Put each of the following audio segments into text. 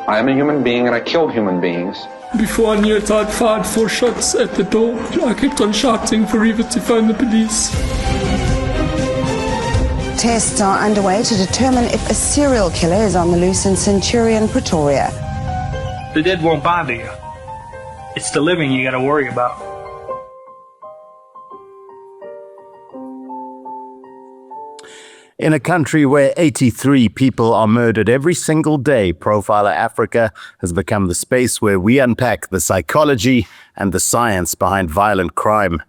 I am a human being and I kill human beings. Before I knew it, I'd fired 4 shots at the door. I kept on shouting for Eva to phone the police. Tests are underway to determine if a serial killer is on the loose in Centurion, Pretoria. The dead won't bother you. It's the living you gotta worry about. In a country where 83 people are murdered every single day, Profiler Africa has become the space where we unpack the psychology and the science behind violent crime.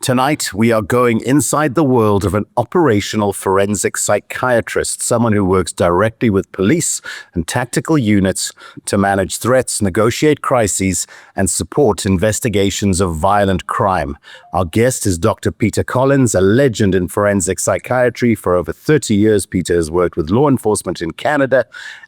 Tonight, we are going inside the world of an operational forensic psychiatrist, someone who works directly with police and tactical units to manage threats, negotiate crises, and support investigations of violent crime. Our guest is Dr. Peter Collins, a legend in forensic psychiatry. For over 30 years, Peter has worked with law enforcement in Canada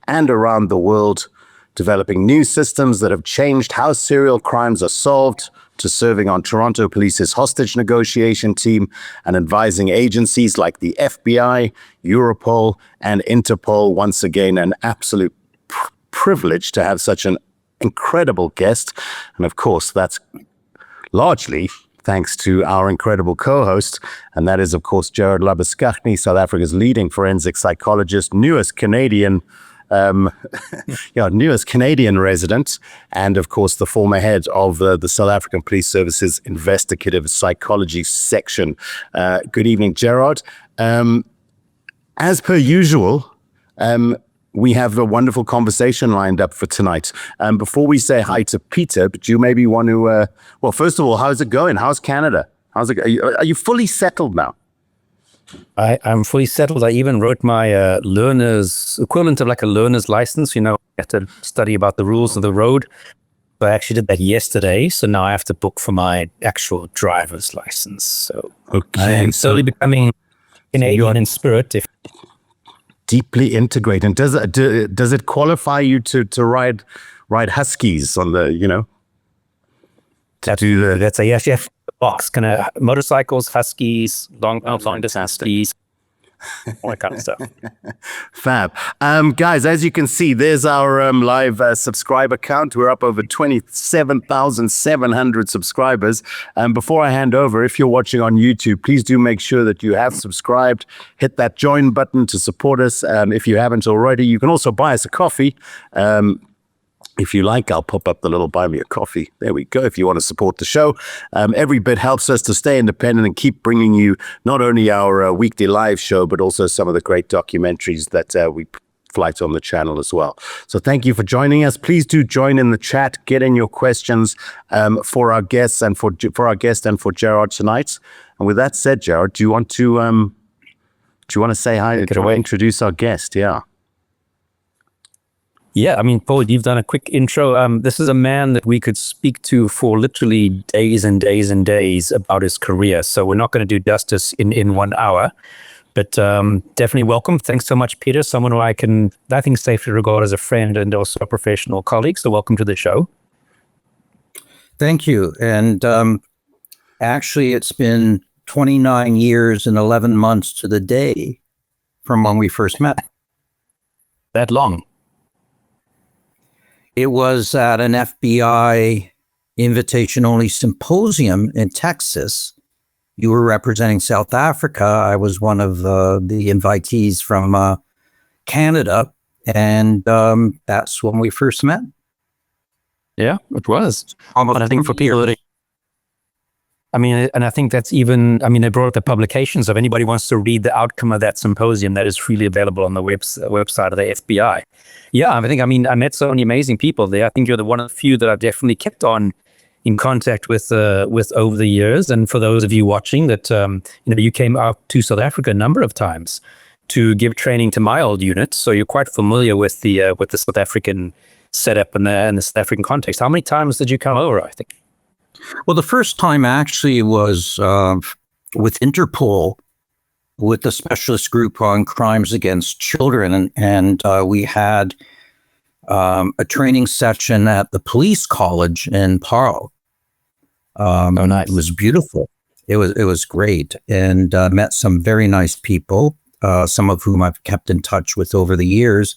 and around the world, developing new systems that have changed how serial crimes are solved, to serving on Toronto Police's hostage negotiation team and advising agencies like the FBI, Europol, and Interpol. Once again, an absolute privilege to have such an incredible guest. And of course, that's largely thanks to our incredible co-host, and that is, of course, Gerard Labuschagne, South Africa's leading forensic psychologist, newest Canadian resident, and of course the former head of the South African Police Service's investigative psychology section. Good evening, Gerard. As per usual, we have a wonderful conversation lined up for tonight. Before we say hi to Peter, but you maybe want to, well, first of all, how's it going? How's Canada? Are you fully settled now? I'm fully settled. I even wrote my learner's equivalent of like a learner's license. You know, I have to study about the rules of the road. So I actually did that yesterday. So now I have to book for my actual driver's license. So okay, I am slowly becoming Canadian in spirit. Deeply integrated. Does it qualify you to ride Huskies on the, you know? That's a yes, yes. Box kind of motorcycles, Huskies, long distance skis, all that kind of stuff. Fab. Guys, as you can see, there's our live subscriber count. We're up over 27,700 subscribers. Before I hand over, if you're watching on YouTube, please do make sure that you have subscribed. Hit that join button to support us. If you haven't already, you can also buy us a coffee. If you like, I'll pop up the little buy me a coffee. There we go. If you want to support the show, every bit helps us to stay independent and keep bringing you not only our weekly live show, but also some of the great documentaries that we flight on the channel as well. So thank you for joining us. Please do join in the chat. Get in your questions for our guests and for our guest and for Gerard tonight. And with that said, Gerard, do you want to say hi? Do you want to introduce our guest? Yeah. Yeah, I mean, Paul, you've done a quick intro. This is a man that we could speak to for literally days and days and days about his career. So we're not going to do justice in 1 hour, but definitely welcome. Thanks so much, Peter. Someone who I think safely regard as a friend and also a professional colleague. So welcome to the show. Thank you. And actually, it's been 29 years and 11 months to the day from when we first met. That long? It was at an FBI invitation-only symposium in Texas. You were representing South Africa. I was one of the invitees from Canada, and that's when we first met. Yeah, it was. But I think for people, I mean, and I think that's even, I mean, they brought up the publications. If anybody wants to read the outcome of that symposium, that is freely available on the website of the FBI. Yeah, I met so many amazing people there. I think you're one of the few that I've definitely kept in contact with over the years. And for those of you watching that, you came out to South Africa a number of times to give training to my old unit. So you're quite familiar with the South African setup and the South African context. How many times did you come over, I think? Well, the first time actually was with Interpol, with the specialist group on crimes against children. And we had a training session at the police college in Parole. Nice. It was beautiful. It was great, and met some very nice people, some of whom I've kept in touch with over the years.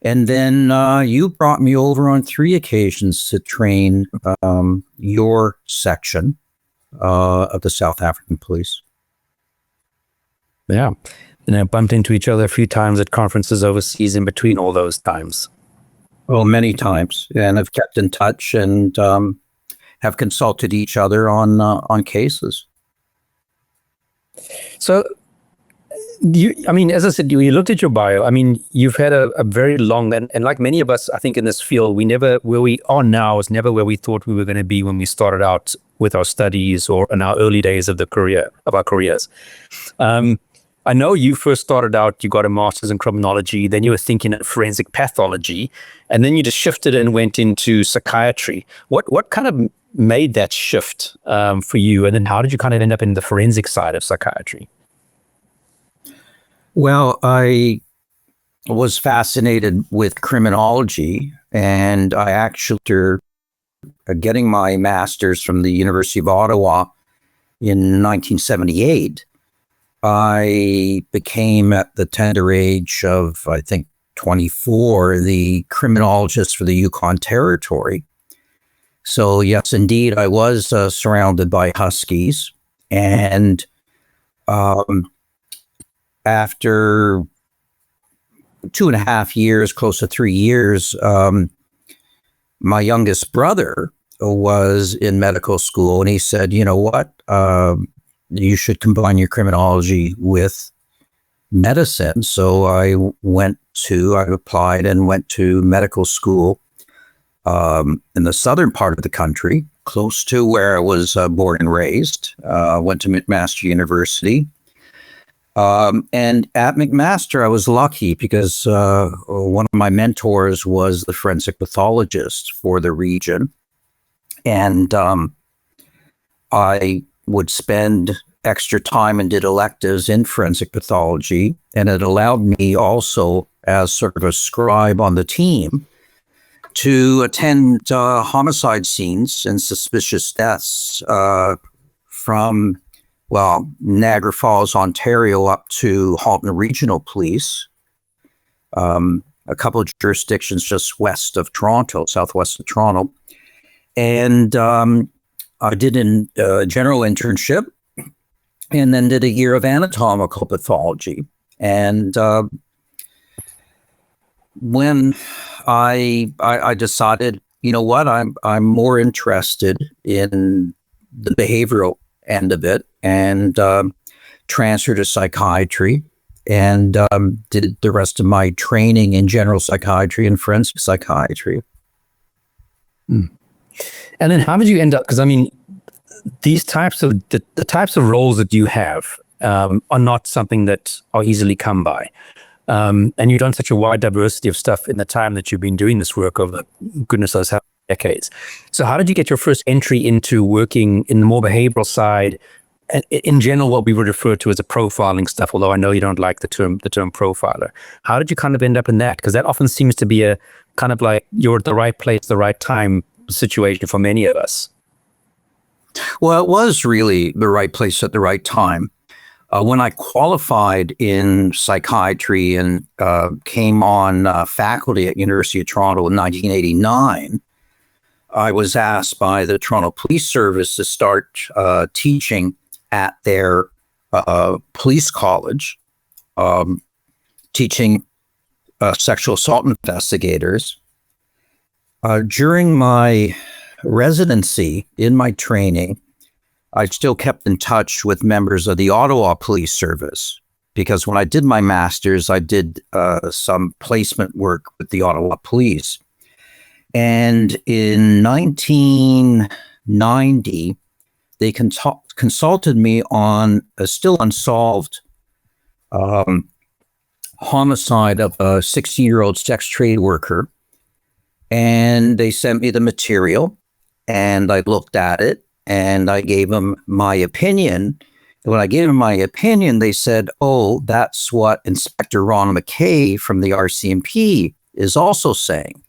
And then you brought me over on 3 occasions to train your section of the South African police. Yeah. And I bumped into each other a few times at conferences overseas in between all those times. Well, many times, and have kept in touch and have consulted each other on cases. So, as I said, you looked at your bio. I mean, you've had a very long, and like many of us, I think in this field, where we are now is never where we thought we were going to be when we started out with our studies or in our early days of our careers. I know you first started out, you got a master's in criminology, then you were thinking of forensic pathology, and then you just shifted and went into psychiatry. What kind of made that shift for you? And then how did you kind of end up in the forensic side of psychiatry? Well, I was fascinated with criminology, and I actually, after getting my master's from the University of Ottawa in 1978, I became, at the tender age of, I think, 24, the criminologist for the Yukon Territory. So, yes, indeed, I was surrounded by Huskies. And after 2.5 years, close to 3 years, my youngest brother was in medical school, and he said, you know what? You should combine your criminology with medicine. So I applied and went to medical school in the southern part of the country, close to where I was born and raised. Went to McMaster University. And at McMaster, I was lucky because one of my mentors was the forensic pathologist for the region. And I would spend extra time and did electives in forensic pathology. And it allowed me also, as sort of a scribe on the team, to attend homicide scenes and suspicious deaths from, Niagara Falls, Ontario, up to Halton Regional Police, a couple of jurisdictions just west of Toronto, southwest of Toronto. And I did a general internship and then did a year of anatomical pathology. And when I decided, you know what, I'm more interested in the behavioral end of it, and transferred to psychiatry and did the rest of my training in general psychiatry and forensic psychiatry. And then how did you end up? Because I mean, these types of the types of roles that you have are not something that are easily come by. And you've done such a wide diversity of stuff in the time that you've been doing this work over goodness knows how many decades. So how did you get your first entry into working in the more behavioral side? And in general, what we would refer to as a profiling stuff, although I know you don't like the term profiler. How did you kind of end up in that? Because that often seems to be a kind of like you're at the right place, the right time situation for many of us. Well, it was really the right place at the right time. When I qualified in psychiatry and came on faculty at University of Toronto in 1989, I was asked by the Toronto Police Service to start teaching at their police college, teaching sexual assault investigators. During my residency, in my training, I still kept in touch with members of the Ottawa Police Service, because when I did my master's, I did some placement work with the Ottawa Police. And in 1990, they consulted me on a still unsolved homicide of a 16-year-old sex trade worker. And they sent me the material, and I looked at it, and I gave them my opinion. And when I gave them my opinion, they said, oh, that's what Inspector Ron McKay from the RCMP is also saying.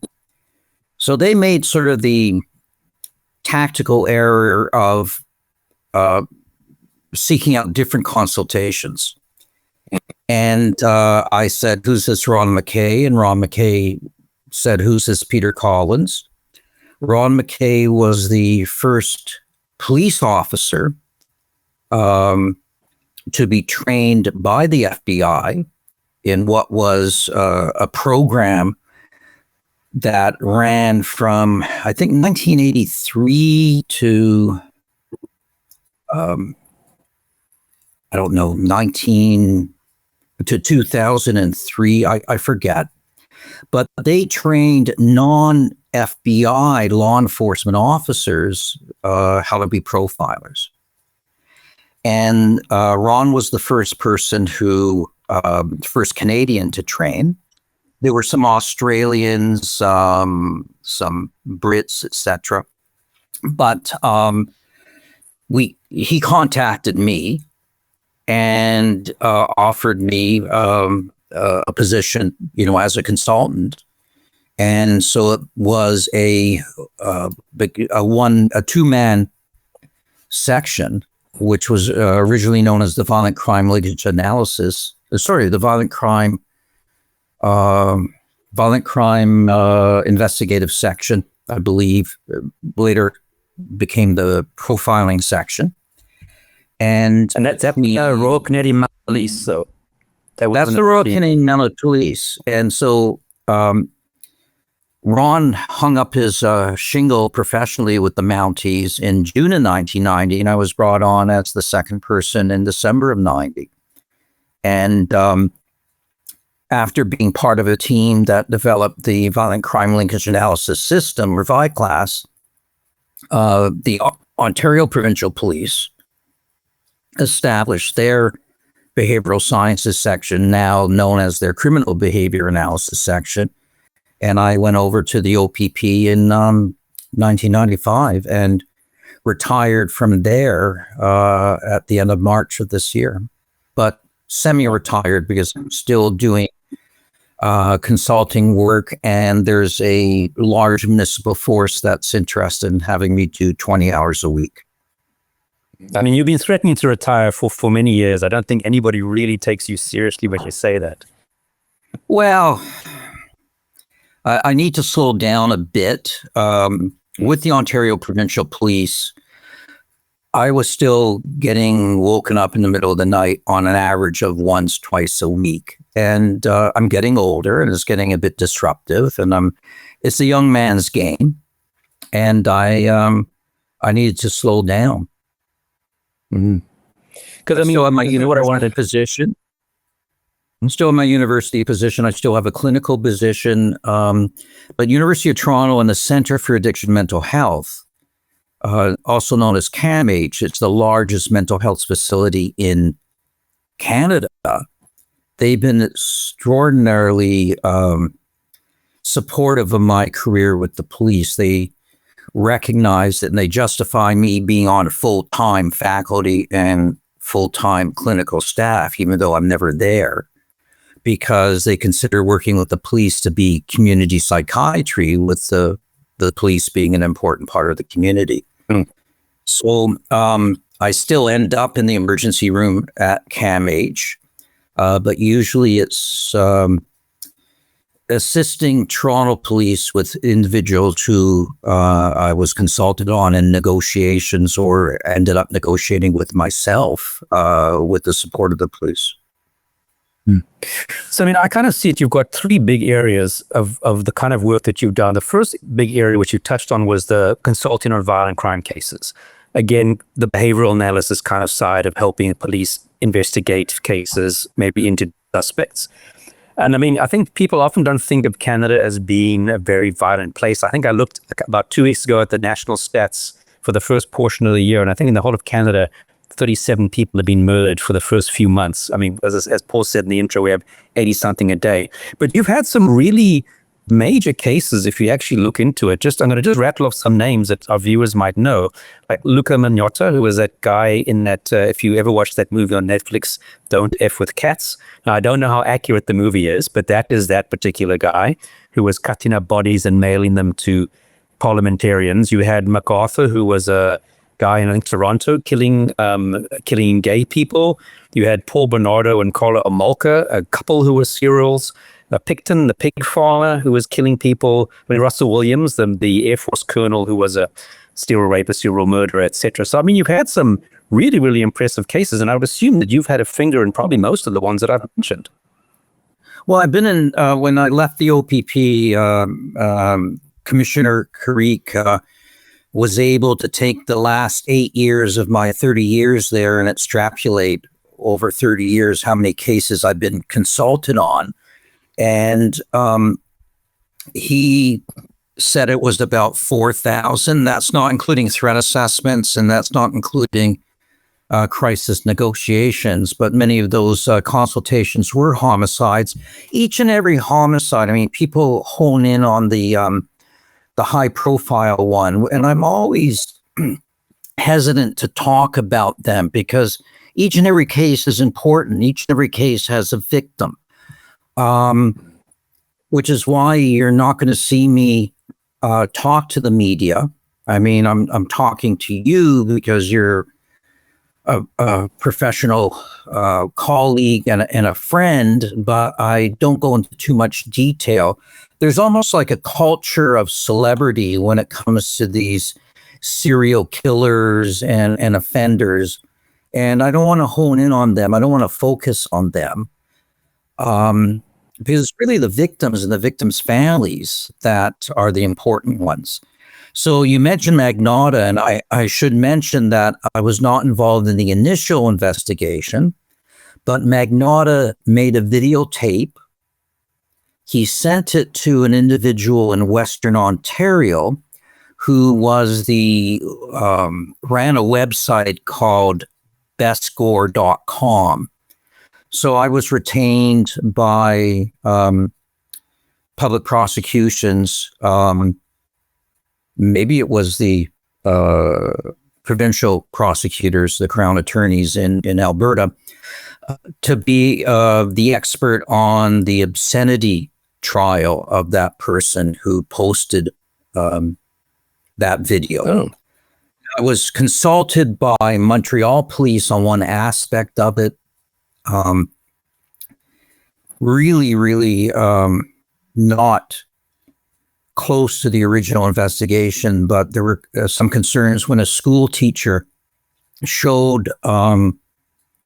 So they made sort of the tactical error of seeking out different consultations. And I said, "Who's this Ron McKay?" And Ron McKay said, "Who's this Peter Collins?" Ron McKay was the first police officer to be trained by the FBI in what was a program that ran from, I think, 1983 to, I don't know, 2003, I forget. But they trained non-FBI law enforcement officers how to be profilers. And Ron was the first person first Canadian to train. There were some Australians, some Brits, etc. But he contacted me and offered me a position, as a consultant. And so it was a two-man section, which was originally known as the Violent Crime Linkage Analysis. The Violent Crime Investigative Section, I believe, later became the Profiling Section. And that's the Royal Canadian Mounted Police. So that's the Royal Canadian Mounted Police. And so Ron hung up his shingle professionally with the Mounties in June of 1990, and I was brought on as the second person in December of 90. And after being part of a team that developed the Violent Crime Linkage Analysis System, or ViCLAS, the Ontario Provincial Police established their Behavioral Sciences section, now known as their Criminal Behavior Analysis section. And I went over to the OPP in 1995 and retired from there at the end of March of this year. But semi-retired because I'm still doing consulting work, and there's a large municipal force that's interested in having me do 20 hours a week. I mean, you've been threatening to retire for many years. I don't think anybody really takes you seriously when you say that. Well, I need to slow down a bit. With the Ontario Provincial Police, I was still getting woken up in the middle of the night on an average of once, twice a week. And I'm getting older, and it's getting a bit disruptive. And it's a young man's game, and I needed to slow down. Because I still have my university position. I'm still in my university position. I still have a clinical position. But University of Toronto and the Centre for Addiction Mental Health, also known as CAMH, it's the largest mental health facility in Canada. They've been extraordinarily supportive of my career with the police. They recognize it, and they justify me being on full-time faculty and full-time clinical staff, even though I'm never there, because they consider working with the police to be community psychiatry, with the police being an important part of the community. So I still end up in the emergency room at CAMH, but usually it's assisting Toronto police with individuals who I was consulted on in negotiations or ended up negotiating with myself with the support of the police. So, I mean, I kind of see it. You've got three big areas of the kind of work that you've done. The first big area, which you touched on, was the consulting on violent crime cases. Again, the behavioral analysis kind of side of helping police investigate cases, maybe into suspects. And I mean, I think people often don't think of Canada as being a very violent place. I think I looked about 2 weeks ago at the national stats for the first portion of the year, and I think in the whole of Canada, 37 people have been murdered for the first few months. I mean, as Paul said in the intro, we have 80-something a day. But you've had some really major cases, if you actually look into it. I'm going to just rattle off some names that our viewers might know, like Luca Magnotta, who was that guy in that, if you ever watched that movie on Netflix, Don't F with Cats. Now, I don't know how accurate the movie is, but that is that particular guy who was cutting up bodies and mailing them to parliamentarians. You had MacArthur, who was a guy in Toronto killing gay people. You had Paul Bernardo and Carla Omolka, a couple who were serials. Picton, the pig farmer who was killing people. I mean, Russell Williams, the Air Force colonel who was a serial rapist, serial murderer, etc. So, I mean, you've had some really, really impressive cases, and I would assume that you've had a finger in probably most of the ones that I've mentioned. Well, I've been in, when I left the OPP, Commissioner Carrick was able to take the last 8 years of my 30 years there and extrapolate over 30 years how many cases I've been consulted on. And he said it was about 4,000. That's not including threat assessments, and that's not including crisis negotiations. But many of those consultations were homicides. Each and every homicide, I mean, people hone in on the high-profile one, and I'm always hesitant to talk about them because each and every case is important. Each and every case has a victim. Which is why you're not going to see me talk to the media. I mean, I'm talking to you because you're a professional colleague and a friend, but I don't go into too much detail. There's almost like a culture of celebrity when it comes to these serial killers and offenders, and I don't want to hone in on them. I don't want to focus on them. Because it's really the victims and the victims' families that are the important ones. So you mentioned Magnotta, and I should mention that I was not involved in the initial investigation, but Magnotta made a videotape. He sent it to an individual in Western Ontario who was ran a website called bestscore.com. So I was retained by public prosecutions. Maybe it was the provincial prosecutors, the Crown attorneys in Alberta, to be the expert on the obscenity trial of that person who posted that video. Oh. I was consulted by Montreal police on one aspect of it. Really not close to the original investigation, but there were some concerns when a school teacher showed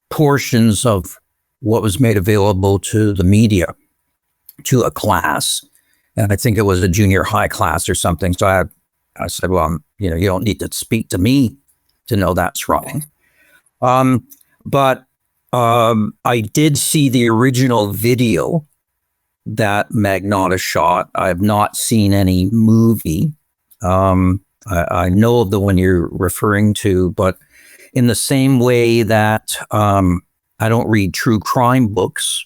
portions of what was made available to the media to a class. And I think it was a junior high class or something. So I said, well, you don't need to speak to me to know that's wrong. But I did see the original video that Magnotta shot. I have not seen any movie. I know of the one you're referring to, but in the same way that I don't read true crime books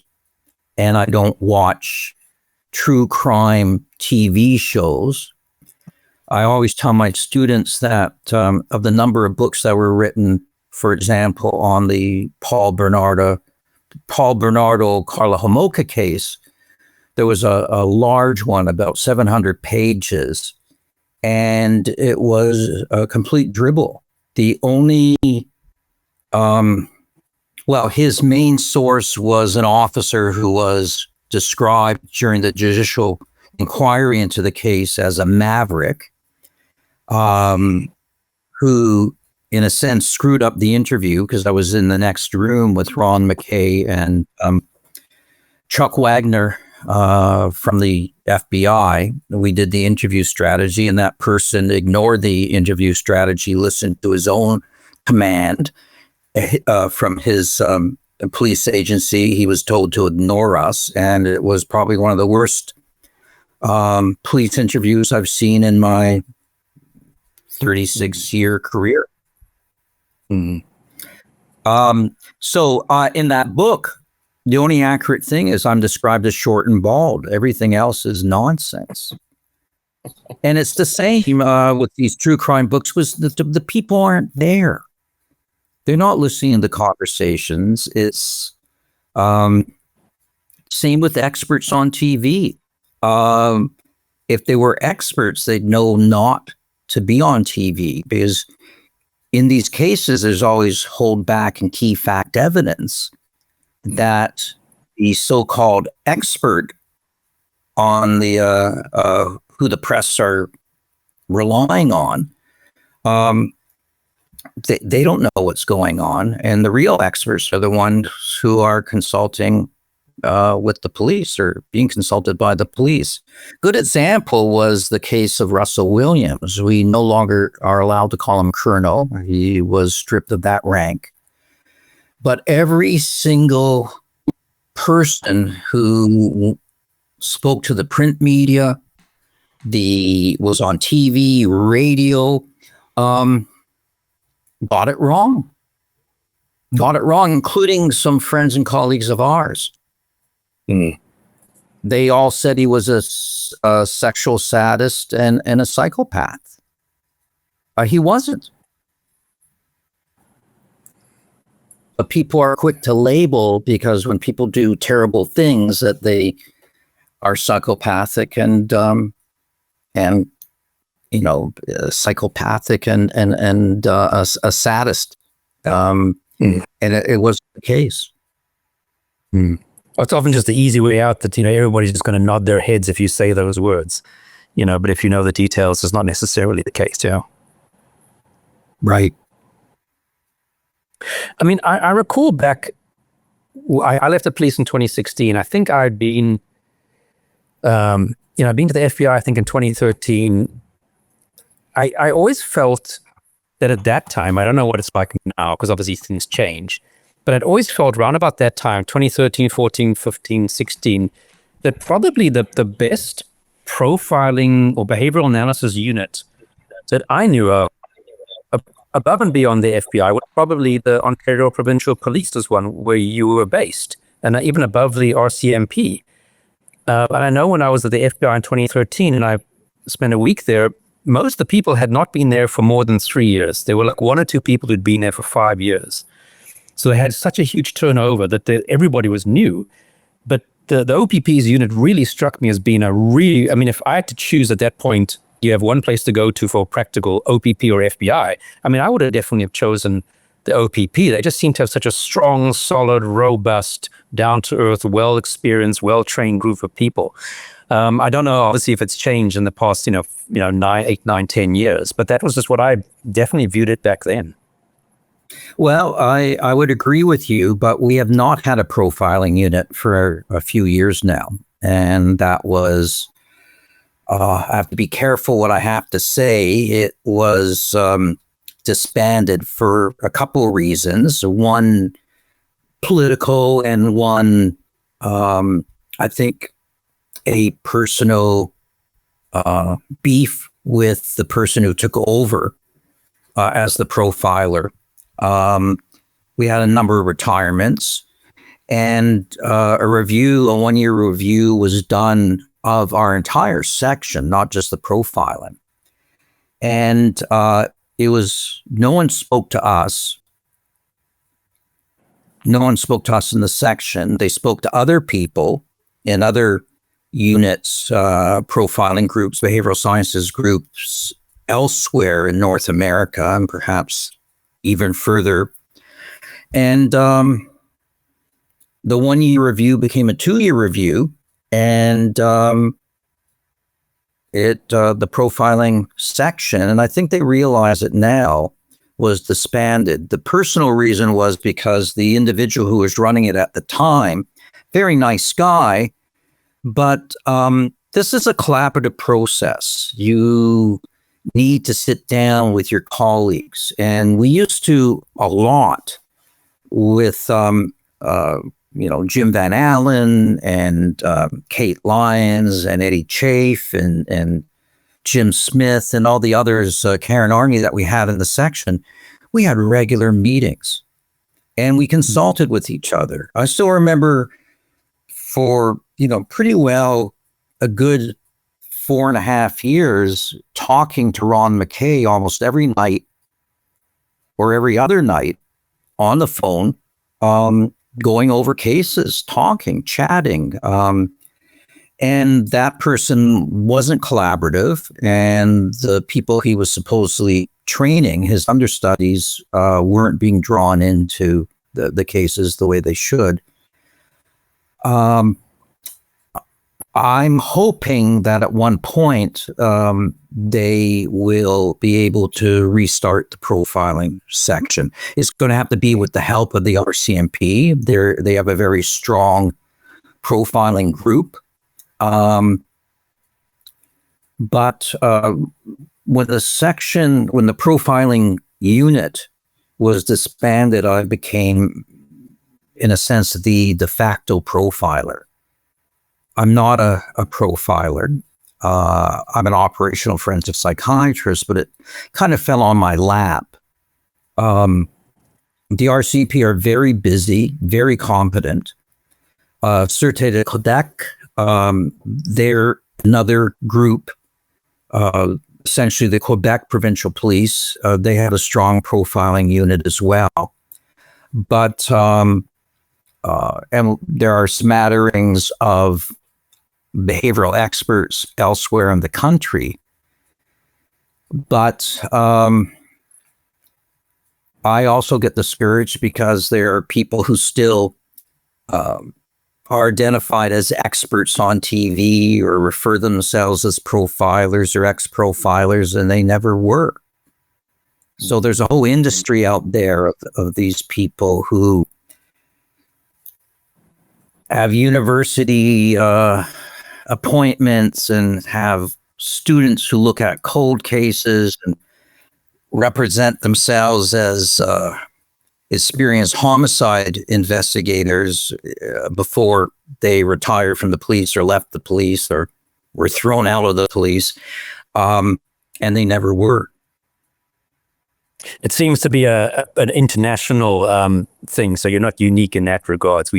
and I don't watch true crime TV shows, I always tell my students that of the number of books that were written, for example, on the Paul Bernardo, Carla Homolka case, there was a large one, about 700 pages, and it was a complete dribble. The only, his main source was an officer who was described during the judicial inquiry into the case as a maverick, who, in a sense, screwed up the interview because I was in the next room with Ron McKay and Chuck Wagner from the FBI. We did the interview strategy, and that person ignored the interview strategy, listened to his own command from his police agency. He was told to ignore us, and it was probably one of the worst police interviews I've seen in my 36-year career. Mm. So in that book, the only accurate thing is I'm described as short and bald. Everything else is nonsense. And it's the same with these true crime books. Was the people aren't there. They're not listening to the conversations. It's same with experts on TV. If they were experts, they'd know not to be on TV because in these cases, there's always hold back and key fact evidence that the so-called expert on the who the press are relying on, they don't know what's going on, and the real experts are the ones who are consulting with the police or being consulted by the police. Good example was the case of Russell Williams. We no longer are allowed to call him Colonel. He was stripped of that rank. But every single person who spoke to the print media, was on TV, radio, got it wrong. Got it wrong, including some friends and colleagues of ours. They all said he was a sexual sadist and a psychopath. He wasn't. But people are quick to label, because when people do terrible things, that they are psychopathic and psychopathic and a sadist. And it was the case. It's often just the easy way out that, everybody's just going to nod their heads if you say those words, but if you know the details, it's not necessarily the case. Yeah. Right. I mean, I recall back, I left the police in 2016. I think I'd been, I'd been to the FBI, I think in 2013. I always felt that at that time, I don't know what it's like now, because obviously things change, but I'd always felt around about that time, 2013, 14, 15, 16, that probably the best profiling or behavioral analysis unit that I knew of, above and beyond the FBI, was probably the Ontario Provincial Police was one where you were based, and even above the RCMP. And I know when I was at the FBI in 2013 and I spent a week there, most of the people had not been there for more than 3 years. There were like 1 or 2 people who'd been there for 5 years. So they had such a huge turnover that everybody was new. But the OPP's unit really struck me as being if I had to choose at that point, you have one place to go to for practical OPP or FBI, I would have definitely have chosen the OPP. They just seem to have such a strong, solid, robust, down-to-earth, well-experienced, well-trained group of people. I don't know, obviously, if it's changed in the past, 8, 9, 10 years, but that was just what I definitely viewed it back then. Well, I would agree with you, but we have not had a profiling unit for a few years now. And that was, I have to be careful what I have to say. It was disbanded for a couple of reasons. One, political, and one, I think, a personal beef with the person who took over as the profiler. We had a number of retirements, and a 1-year review was done of our entire section, not just the profiling. And no one spoke to us. No one spoke to us in the section. They spoke to other people in other units, profiling groups, behavioral sciences groups elsewhere in North America, and perhaps even further. And the 1-year review became a 2-year review, and the profiling section, and I think they realize it now, was disbanded. The personal reason was because the individual who was running it at the time, very nice guy, but this is a collaborative process. You need to sit down with your colleagues. And we used to a lot with, Jim Van Allen and Kate Lyons and Eddie Chafe and Jim Smith and all the others, Karen Arney, that we had in the section. We had regular meetings and we consulted with each other. I still remember for, pretty well a good 4.5 years talking to Ron McKay almost every night or every other night on the phone, going over cases, talking, chatting. And that person wasn't collaborative, and the people he was supposedly training, his understudies weren't being drawn into the cases the way they should. I'm hoping that at one point they will be able to restart the profiling section. It's going to have to be with the help of the RCMP. They have a very strong profiling group. But when the profiling unit was disbanded, I became, in a sense, the de facto profiler. I'm not a profiler. I'm an operational forensic psychiatrist, but it kind of fell on my lap. The RCP are very busy, very competent. Sûreté de Québec, they're another group, essentially the Quebec Provincial Police. They have a strong profiling unit as well. But and there are smatterings of behavioral experts elsewhere in the country. But I also get discouraged because there are people who still are identified as experts on TV or refer themselves as profilers or ex-profilers, and they never were. So there's a whole industry out there of these people who have university appointments and have students who look at cold cases and represent themselves as experienced homicide investigators before they retired from the police or left the police or were thrown out of the police, and they never were. It seems to be an international thing, so you're not unique in that regards.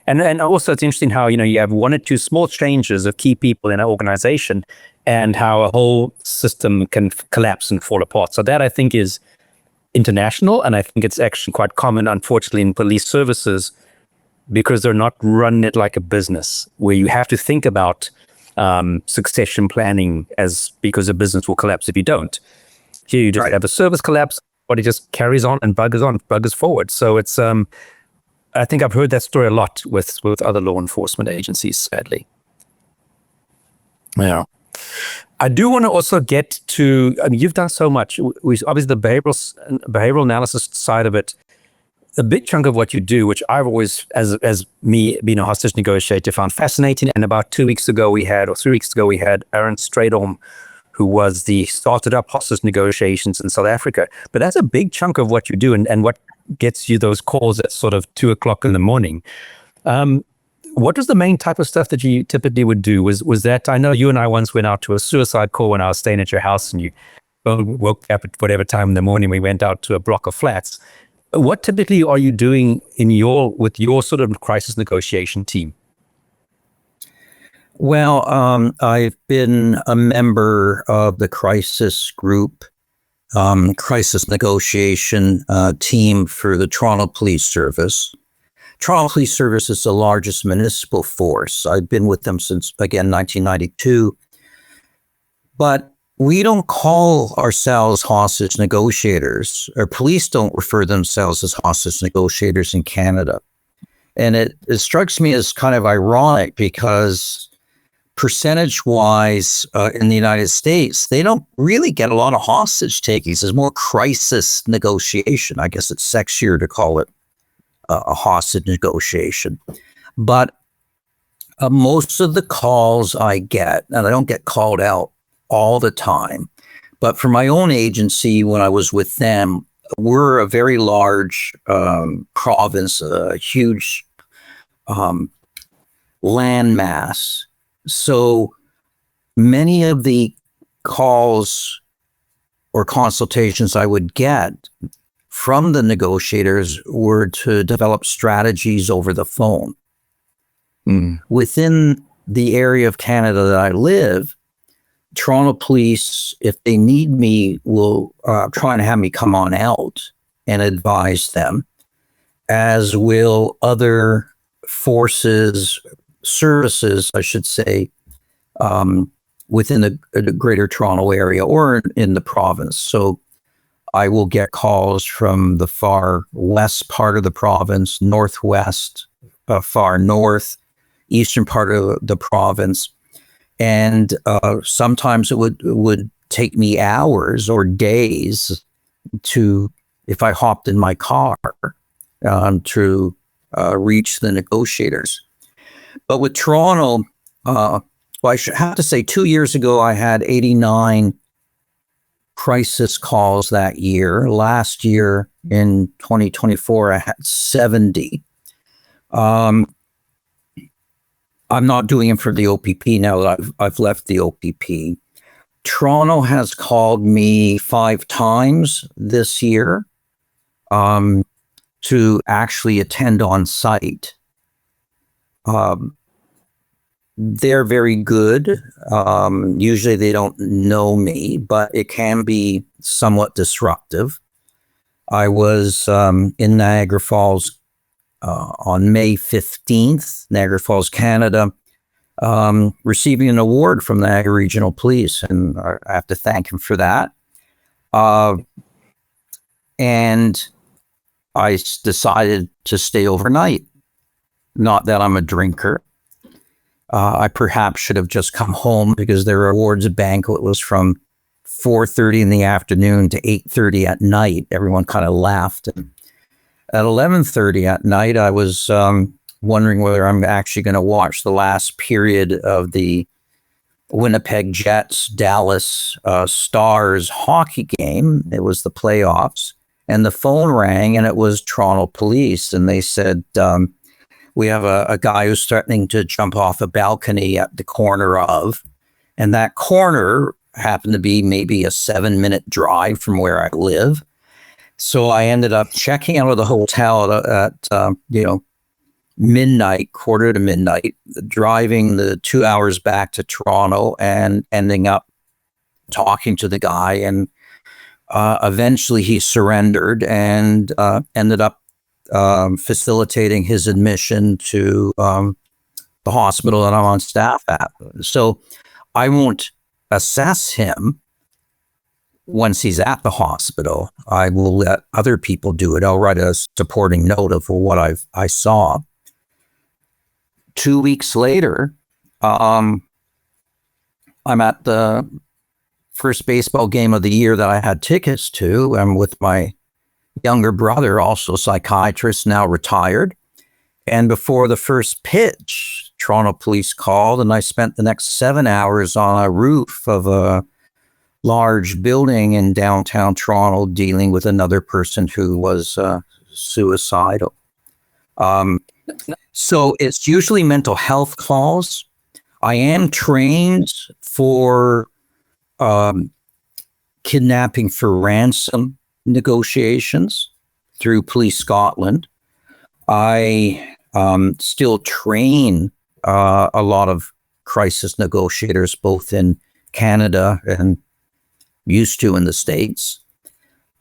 And also it's interesting how, you have one or two small changes of key people in an organization and how a whole system can collapse and fall apart. So that I think is international, and I think it's actually quite common, unfortunately, in police services, because they're not running it like a business where you have to think about succession planning because a business will collapse if you don't. Here you just have a service collapse, but it just carries on and buggers forward. So it's I think I've heard that story a lot with other law enforcement agencies, sadly. Yeah. I do want to also get to, you've done so much. Obviously, the behavioral analysis side of it, a big chunk of what you do, which I've always, as me being a hostage negotiator, found fascinating. And about 3 weeks ago, we had Aaron Stradholm, who started up hostage negotiations in South Africa. But that's a big chunk of what you do and what gets you those calls at sort of 2 o'clock in the morning. What was the main type of stuff that you typically would do? Was that, I know you and I once went out to a suicide call when I was staying at your house, and you woke up at whatever time in the morning, we went out to a block of flats. What typically are you doing with your sort of crisis negotiation team? Well, I've been a member of the crisis group, crisis negotiation team for the Toronto Police Service. Toronto Police Service is the largest municipal force. I've been with them since, again, 1992. But we don't call ourselves hostage negotiators, or police don't refer themselves as hostage negotiators in Canada. And it strikes me as kind of ironic because percentage-wise in the United States, they don't really get a lot of hostage takings. There's more crisis negotiation. I guess it's sexier to call it a hostage negotiation. But most of the calls I get, and I don't get called out all the time, but for my own agency, when I was with them, we're a very large province, a huge landmass. So many of the calls or consultations I would get from the negotiators were to develop strategies over the phone. Within the area of Canada that I live, Toronto Police, if they need me, will try and have me come on out and advise them, as will other forces, services, I should say, within the greater Toronto area or in the province. So I will get calls from the far west part of the province, northwest, far north, eastern part of the province. And sometimes it would take me hours or days if I hopped in my car to reach the negotiators. But with Toronto, I should have to say 2 years ago, I had 89 crisis calls that year. Last year in 2024, I had 70. I'm not doing it for the OPP now that I've left the OPP. Toronto has called me 5 times this year to actually attend on site. They're very good. Usually they don't know me, but it can be somewhat disruptive. I was in Niagara Falls on May 15th, Niagara Falls, Canada, receiving an award from Niagara Regional Police, and I have to thank him for that. And I decided to stay overnight. Not that I'm a drinker. I perhaps should have just come home because their awards banquet was from 4:30 in the afternoon to 8:30 at night. Everyone kind of laughed. And at 11:30 at night, I was wondering whether I'm actually going to watch the last period of the Winnipeg Jets Dallas Stars hockey game. It was the playoffs, and the phone rang, and it was Toronto Police, and they said, we have a guy who's threatening to jump off a balcony at the corner of, and that corner happened to be maybe a 7-minute drive from where I live. So I ended up checking out of the hotel at midnight, quarter to midnight, driving the 2 hours back to Toronto and ending up talking to the guy. And eventually he surrendered and ended up facilitating his admission to the hospital that I'm on staff at. So I won't assess him once he's at the hospital. I will let other people do it. I'll write a supporting note of what I saw. 2 weeks later, I'm at the first baseball game of the year that I had tickets to. I'm with my younger brother, also psychiatrist, now retired. And before the first pitch, Toronto Police called, and I spent the next 7 hours on a roof of a large building in downtown Toronto dealing with another person who was suicidal. So it's usually mental health calls. I am trained for kidnapping for ransom negotiations through Police Scotland. I still train a lot of crisis negotiators, both in Canada and used to in the States.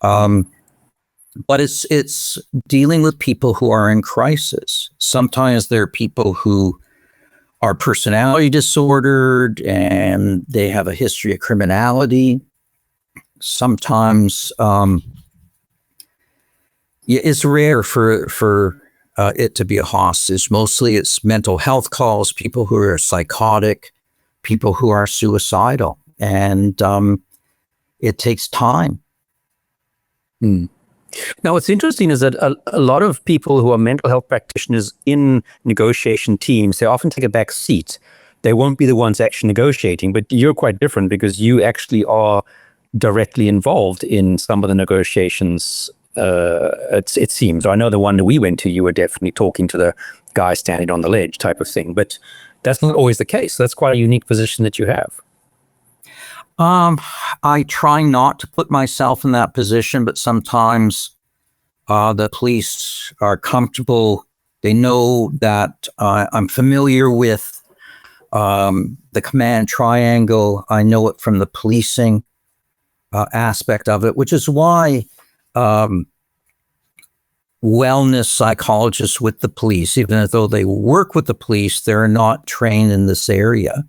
But it's dealing with people who are in crisis. Sometimes there are people who are personality disordered and they have a history of criminality. Sometimes it's rare for it to be a hostage. Mostly it's mental health calls, people who are psychotic, people who are suicidal, and it takes time. Now, what's interesting is that a lot of people who are mental health practitioners in negotiation teams, they often take a back seat. They won't be the ones actually negotiating, but you're quite different because you actually are directly involved in some of the negotiations. It seems. I know the one that we went to, you were definitely talking to the guy standing on the ledge type of thing, but that's not always the case. That's quite a unique position that you have. I try not to put myself in that position, but sometimes the police are comfortable. They know that I'm familiar with the command triangle. I know it from the policing aspect of it, which is why wellness psychologists with the police, even though they work with the police, they're not trained in this area.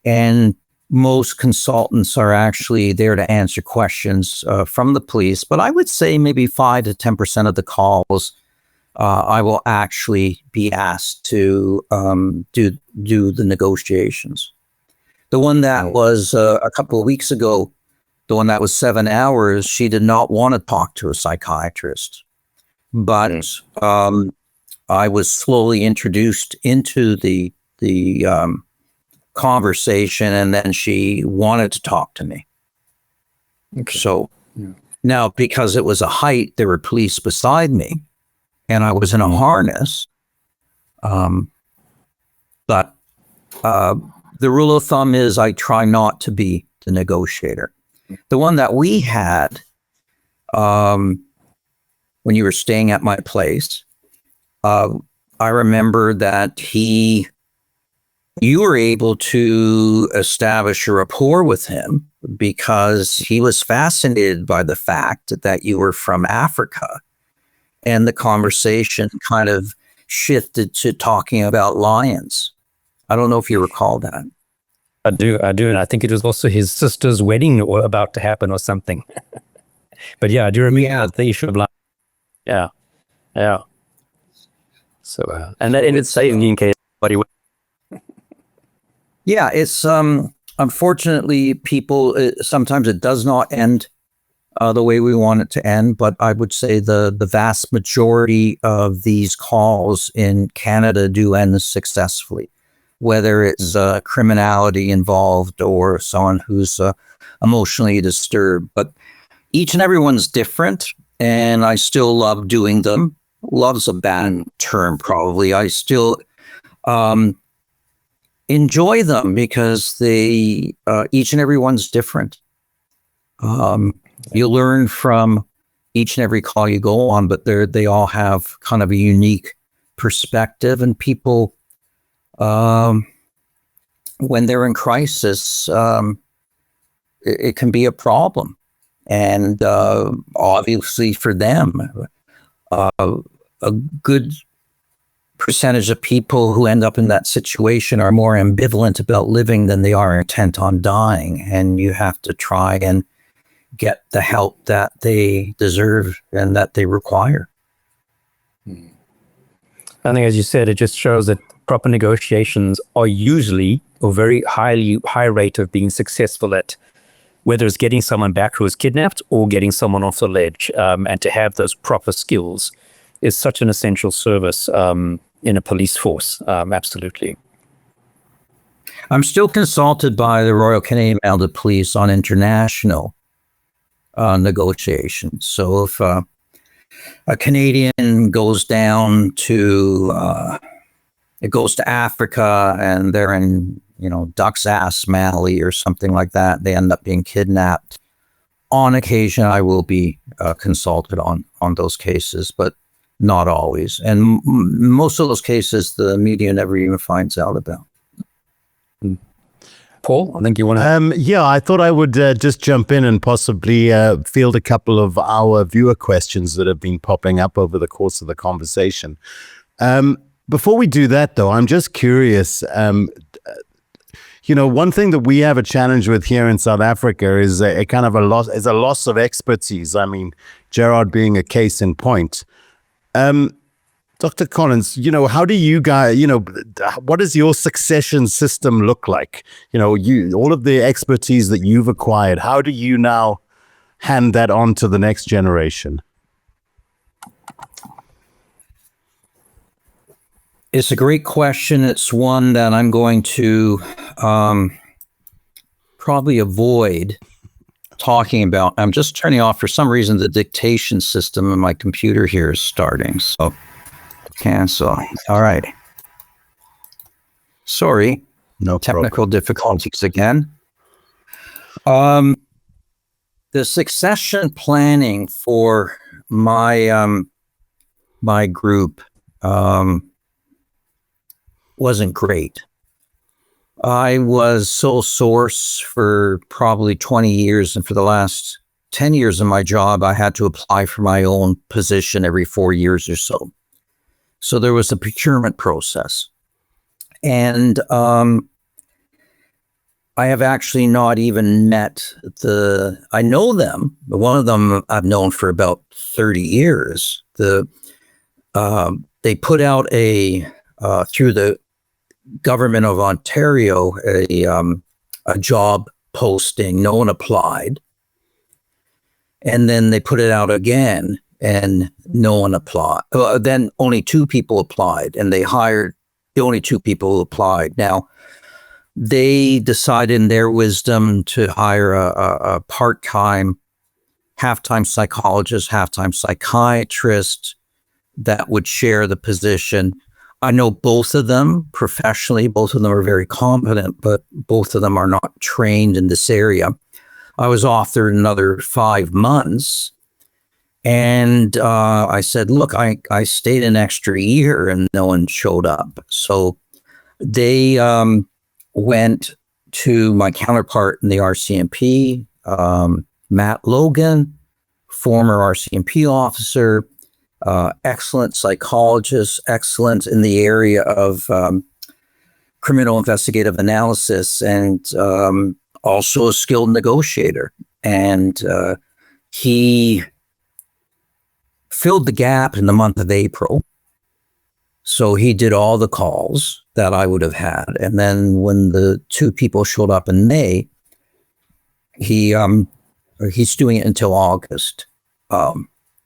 And most consultants are actually there to answer questions from the police, but I would say maybe 5 to 10% of the calls I will actually be asked to do the negotiations. The one that was a couple of weeks ago, the one that was 7 hours, she did not want to talk to a psychiatrist, but I was slowly introduced into the conversation, and then she wanted to talk to me. Okay. So now, because it was a height, there were police beside me, and I was in a harness. But the rule of thumb is I try not to be the negotiator. The one that we had when you were staying at my place, I remember that you were able to establish a rapport with him because he was fascinated by the fact that you were from Africa, and the conversation kind of shifted to talking about lions. I don't know if you recall that. I do. And I think it was also his sister's wedding or about to happen or something. But yeah, I do remember the issue of lions. Yeah. So, and it's saving in case anybody. Yeah, it's unfortunately people. Sometimes it does not end the way we want it to end. But I would say the vast majority of these calls in Canada do end successfully, whether it's criminality involved or someone who's emotionally disturbed. But each and every one's different, and I still love doing them. Love's a bad term, probably. I still enjoy them because they each and every one's different. You learn from each and every call you go on, but they all have kind of a unique perspective, and people, when they're in crisis, it can be a problem. And obviously for them, a good percentage of people who end up in that situation are more ambivalent about living than they are intent on dying. And you have to try and get the help that they deserve and that they require. I think, as you said, it just shows that proper negotiations are usually a very high rate of being successful at whether it's getting someone back who was kidnapped or getting someone off the ledge. And to have those proper skills is such an essential service in a police force. Absolutely. I'm still consulted by the Royal Canadian Mounted Police on international negotiations. So if a Canadian goes down to, it goes to Africa and they're in, Duck's Ass, Mali or something like that, they end up being kidnapped. On occasion, I will be consulted on those cases, but not always. And most of those cases, the media never even finds out about. Paul, I think you want to... Yeah, I thought I would just jump in and possibly field a couple of our viewer questions that have been popping up over the course of the conversation. Before we do that, though, I'm just curious. One thing that we have a challenge with here in South Africa is a loss of expertise. I mean, Gerard being a case in point. Dr. Collins, how do you guys, what does your succession system look like? All of the expertise that you've acquired, how do you now hand that on to the next generation? It's a great question. It's one that I'm going to probably avoid talking about. I'm just turning off, for some reason, the dictation system in my computer here is starting. So cancel. All right. Sorry. No technical difficulties again. The succession planning for my my group wasn't great. I was sole source for probably 20 years, and for the last 10 years of my job, I had to apply for my own position every 4 years or so. So there was a procurement process. And I have actually not even met I know them, but one of them I've known for about 30 years. They put out through the government of Ontario, a job posting. No one applied. And then they put it out again and no one applied. Then only 2 people applied, and they hired the only 2 people who applied. Now, they decided in their wisdom to hire a part-time, half-time psychologist, half-time psychiatrist that would share the position. I know both of them professionally. Both of them are very competent, but both of them are not trained in this area. I was offered another 5 months, and I said, look, I stayed an extra year and no one showed up. So they went to my counterpart in the RCMP, Matt Logan, former RCMP officer, excellent psychologist, excellent in the area of criminal investigative analysis, and also a skilled negotiator. And he filled the gap in the month of April. So he did all the calls that I would have had. And then when the 2 people showed up in May, he's doing it until August.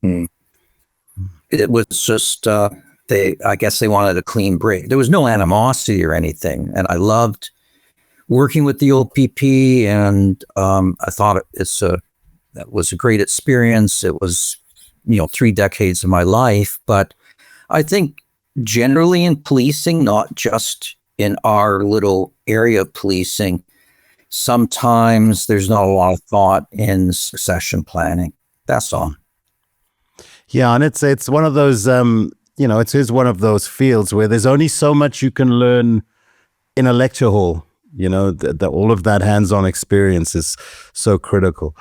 It was just, I guess they wanted a clean break. There was no animosity or anything. And I loved working with the OPP, and I thought that was a great experience. It was, 3 decades of my life. But I think generally in policing, not just in our little area of policing, sometimes there's not a lot of thought in succession planning. That's all. Yeah, and it's one of those, it is one of those fields where there's only so much you can learn in a lecture hall. All of that hands-on experience is so critical.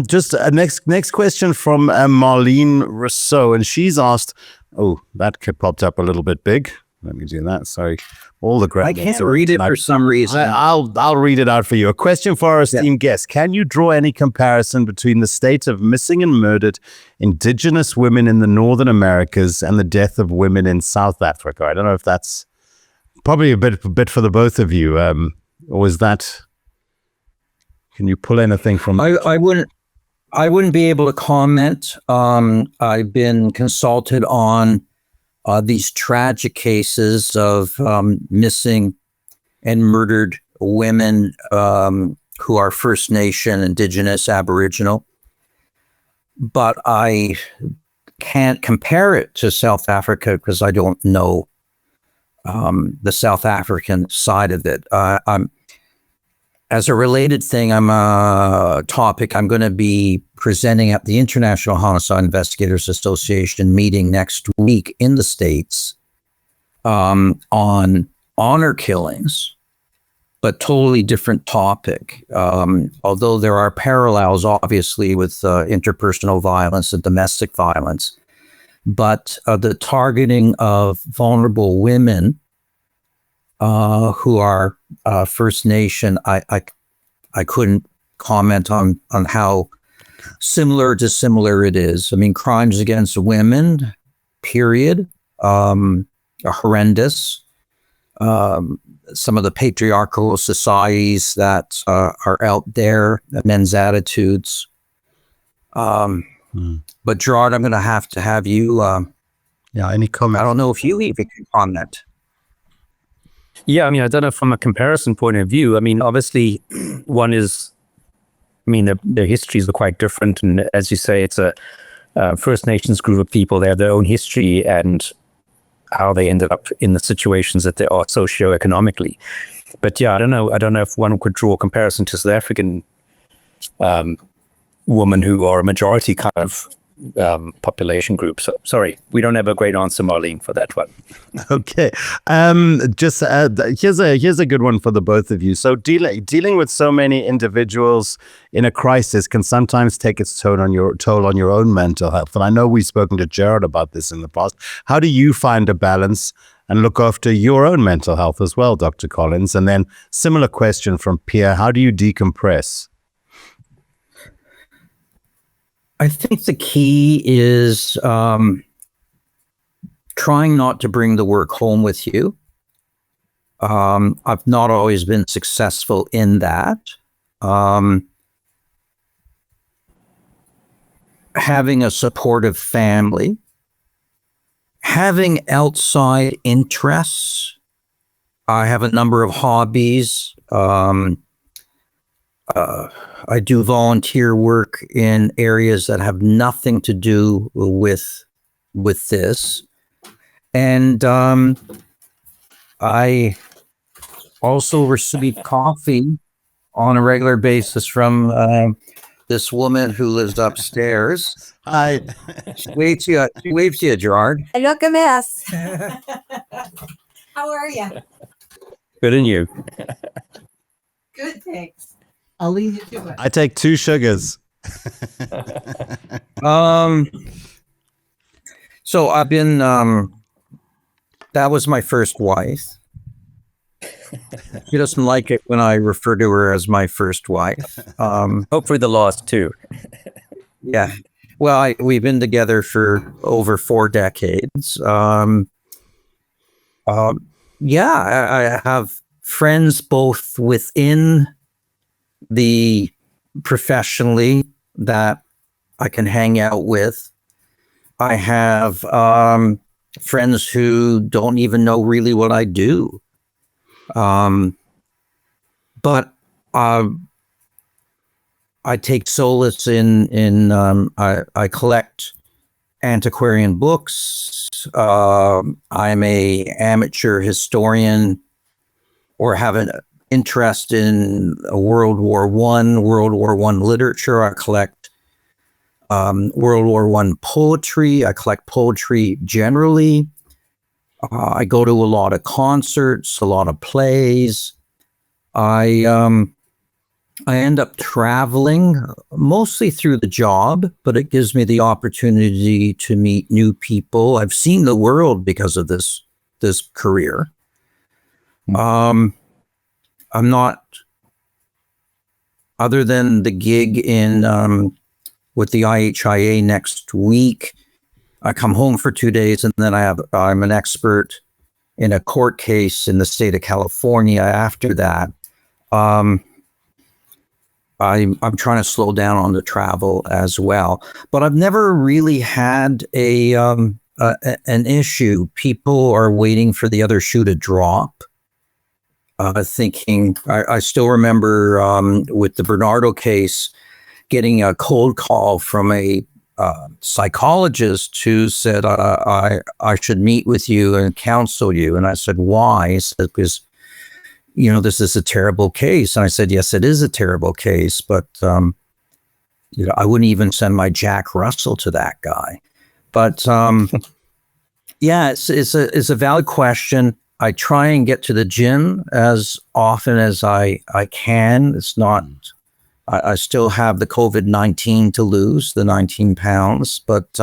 Just a next question from Marlene Rousseau, and she's asked, that popped up a little bit big. Let me do that. Sorry. All the graphics. I can't read it for some reason. I'll read it out for you. A question for our esteemed guest. Can you draw any comparison between the state of missing and murdered Indigenous women in the Northern Americas and the death of women in South Africa? I don't know if that's probably a bit for the both of you. Or is that... Can you pull anything from... I wouldn't be able to comment. I've been consulted on these tragic cases of missing and murdered women who are First Nation, Indigenous, Aboriginal. But I can't compare it to South Africa because I don't know the South African side of it. As a related thing, I'm going to be presenting at the International Homicide Investigators Association meeting next week in the States on honor killings, but totally different topic. Although there are parallels, obviously, with interpersonal violence and domestic violence, but the targeting of vulnerable women who are First Nation, I couldn't comment on how similar or dissimilar it is. I mean, crimes against women, period, are horrendous. Some of the patriarchal societies that are out there, men's attitudes. But Gerard, I'm going to have you. Any comment? I don't know if you even can comment. Yeah, I mean, I don't know from a comparison point of view. I mean, obviously, one is, I mean, their histories are quite different. And as you say, it's a First Nations group of people. They have their own history and how they ended up in the situations that they are socioeconomically. But yeah, I don't know if one could draw a comparison to South African women who are a majority kind of population group. So sorry, we don't have a great answer, Marlene, for that one. Okay. Here's a good one for the both of you. So dealing with so many individuals in a crisis can sometimes take its toll on your own mental health. And I know we've spoken to Gerard about this in the past. How do you find a balance and look after your own mental health as well, Dr. Collins? And then similar question from Pierre, how do you decompress? I think the key is trying not to bring the work home with you. I've not always been successful in that. Having a supportive family, having outside interests. I have a number of hobbies. I do volunteer work in areas that have nothing to do with this. And I also receive coffee on a regular basis from this woman who lives upstairs. Hi. She waves to you, Gerard. I look a mess. How are you? Good in you. Good, thanks. I'll leave you to it. I take 2 sugars. So I've been, that was my first wife. She doesn't like it when I refer to her as my first wife. Hopefully the last too. Yeah. Well, we've been together for over 4 decades. I have friends both within the professionally that I can hang out with. I have friends who don't even know really what I do. But I take solace in I collect antiquarian books. I'm a amateur historian, or have an interest in World War I literature. I collect World War I poetry. I collect poetry generally. I go to a lot of concerts, a lot of plays. I end up traveling mostly through the job, but it gives me the opportunity to meet new people. I've seen the world because of this career. I'm not, other than the gig in with the IHIA next week, I come home for 2 days, and then I'm an expert in a court case in the state of California after that. I'm trying to slow down on the travel as well, but I've never really had an issue. People are waiting for the other shoe to drop. Thinking, I still remember with the Bernardo case, getting a cold call from a psychologist who said, I should meet with you and counsel you. And I said, why? He said, because, this is a terrible case. And I said, yes, it is a terrible case, but, I wouldn't even send my Jack Russell to that guy. But, yeah, it's a valid question. I try and get to the gym as often as I can. It's not, I still have the COVID-19 to lose, the 19 pounds, but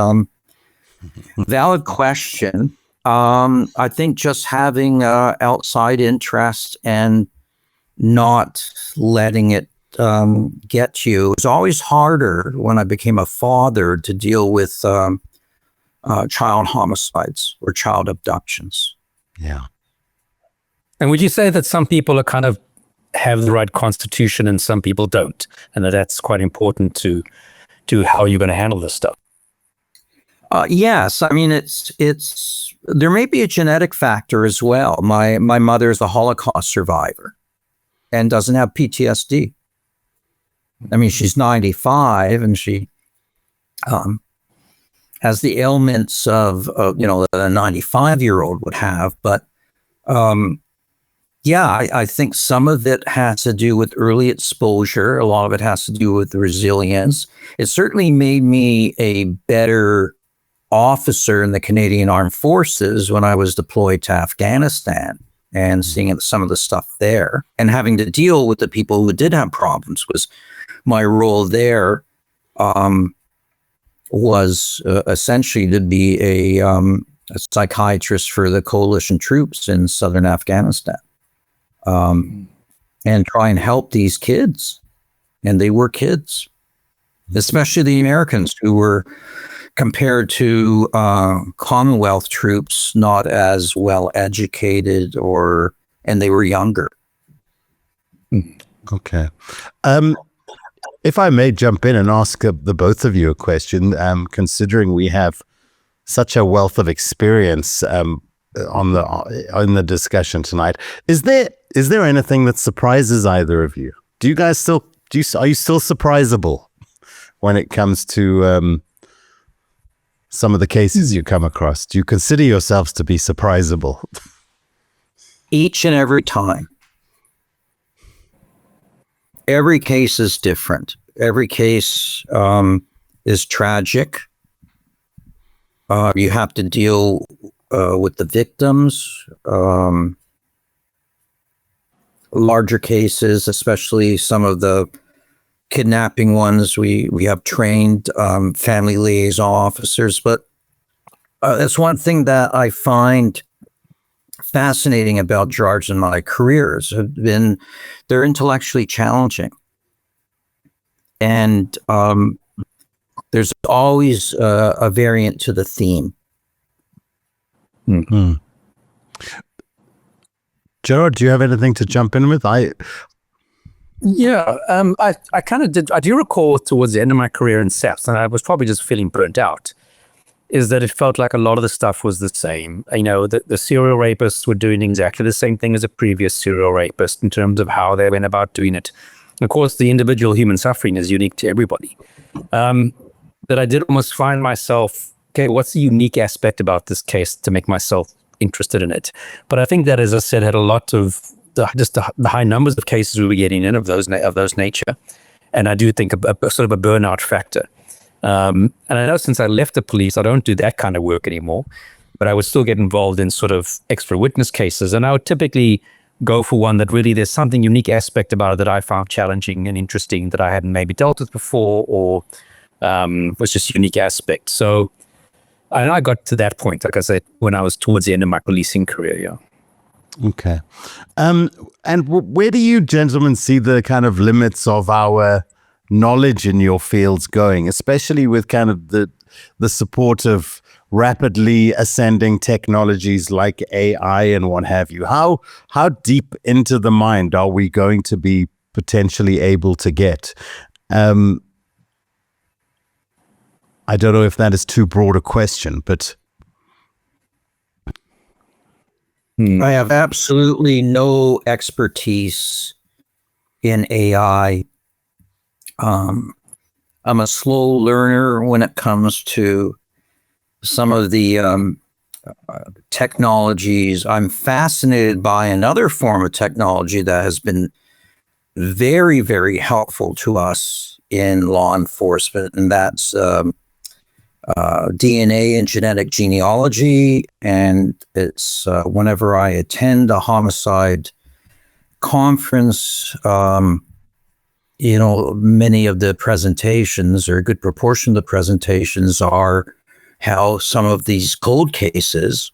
valid question. I think just having outside interest and not letting it get you. It was always harder when I became a father to deal with child homicides or child abductions. Yeah. And would you say that some people are kind of have the right constitution and some people don't, and that's quite important to how you're going to handle this stuff? Yes, I mean it's there may be a genetic factor as well. My mother is a Holocaust survivor and doesn't have PTSD. I mean, she's 95 and she has the ailments of a 95-year-old would have, but yeah, I think some of it has to do with early exposure. A lot of it has to do with the resilience. It certainly made me a better officer in the Canadian Armed Forces when I was deployed to Afghanistan and seeing some of the stuff there and having to deal with the people who did have problems. Was my role there was essentially to be a psychiatrist for the coalition troops in southern Afghanistan, and try and help these kids. And they were kids, especially the Americans, who were, compared to Commonwealth troops, not as well educated, and they were younger. Okay. If I may jump in and ask the both of you a question, considering we have such a wealth of experience on the discussion tonight, is there anything that surprises either of you? Do you guys are you still surprisable when it comes to some of the cases you come across? Do you consider yourselves to be surprisable? Each and every time. Every case is different. Every case is tragic. You have to deal with the victims. Larger cases, especially some of the kidnapping ones, we have trained family liaison officers. But that's one thing that I find fascinating about Gerard's and my careers have been they're intellectually challenging. And there's always a variant to the theme. Mm-hmm. Gerard, do you have anything to jump in with? I kind of did. I do recall towards the end of my career in SAPS, and I was probably just feeling burnt out, is that it felt like a lot of the stuff was the same. You know, the serial rapists were doing exactly the same thing as a previous serial rapist in terms of how they went about doing it. Of course, the individual human suffering is unique to everybody. That I did almost find myself, okay, what's the unique aspect about this case to make myself interested in it? But I think that, as I said, had a lot of the high numbers of cases we were getting in of those nature. And I do think a sort of a burnout factor. And I know since I left the police, I don't do that kind of work anymore, but I would still get involved in sort of extra witness cases. And I would typically go for one that really there's something unique aspect about it that I found challenging and interesting that I hadn't maybe dealt with before, or was just a unique aspect. So I got to that point, like I said, when I was towards the end of my policing career. Yeah. Okay. And where do you gentlemen see the kind of limits of our knowledge in your fields going, especially with kind of the support of rapidly ascending technologies like AI and what have you? How deep into the mind are we going to be potentially able to get? I don't know if that is too broad a question, but I have absolutely no expertise in AI. I'm a slow learner when it comes to some of the technologies. I'm fascinated by another form of technology that has been very, very helpful to us in law enforcement, and that's DNA and genetic genealogy. And it's whenever I attend a homicide conference, many of the presentations, or a good proportion of the presentations, are how some of these cold cases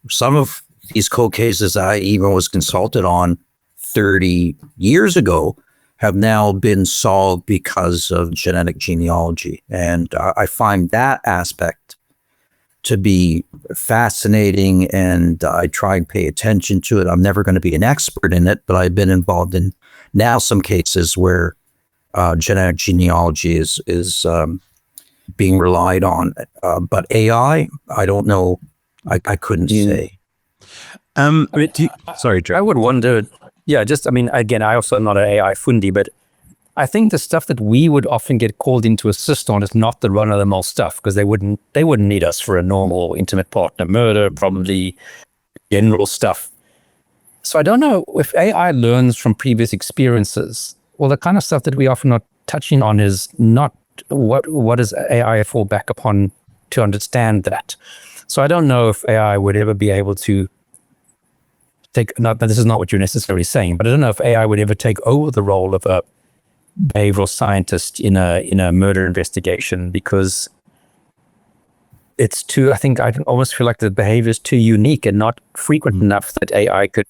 I even was consulted on 30 years ago, have now been solved because of genetic genealogy. And I find that aspect to be fascinating, and I try and pay attention to it. I'm never going to be an expert in it, but I've been involved in now some cases where genetic genealogy is being relied on. But AI, I don't know. I couldn't say. Sorry, Joe. I would wonder, again, I also am not an AI fundi, but I think the stuff that we would often get called in to assist on is not the run-of-the-mill stuff, because they wouldn't need us for a normal intimate partner murder, probably general stuff. So I don't know if AI learns from previous experiences. Well, the kind of stuff that we often not touching on is not what does AI fall back upon to understand that. So I don't know if AI would ever be able to this is not what you're necessarily saying, but I don't know if AI would ever take over the role of a behavioral scientist in a murder investigation, because it's too, I think I almost feel like the behavior is too unique and not frequent enough that AI could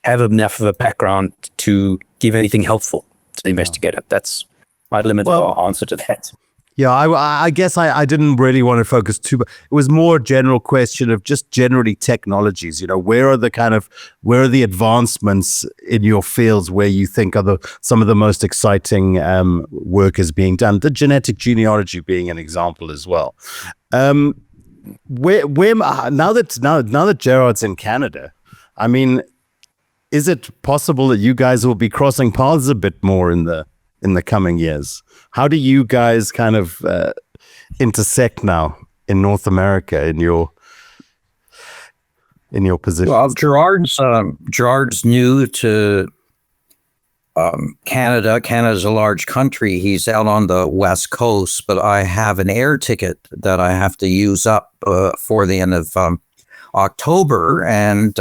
have enough of a background to give anything helpful to the investigator. That's my limited answer to that. Yeah, I guess I didn't really want to focus too much. It was more a general question of just generally technologies. Where are the advancements in your fields where you think are some of the most exciting work is being done? The genetic genealogy being an example as well. Where now that Gerard's in Canada, I mean, is it possible that you guys will be crossing paths a bit more in the coming years? How do you guys kind of intersect now in North America in your position? Well, Gerard's new to Canada. Canada's a large country. He's out on the West Coast, but I have an air ticket that I have to use up for the end of October, and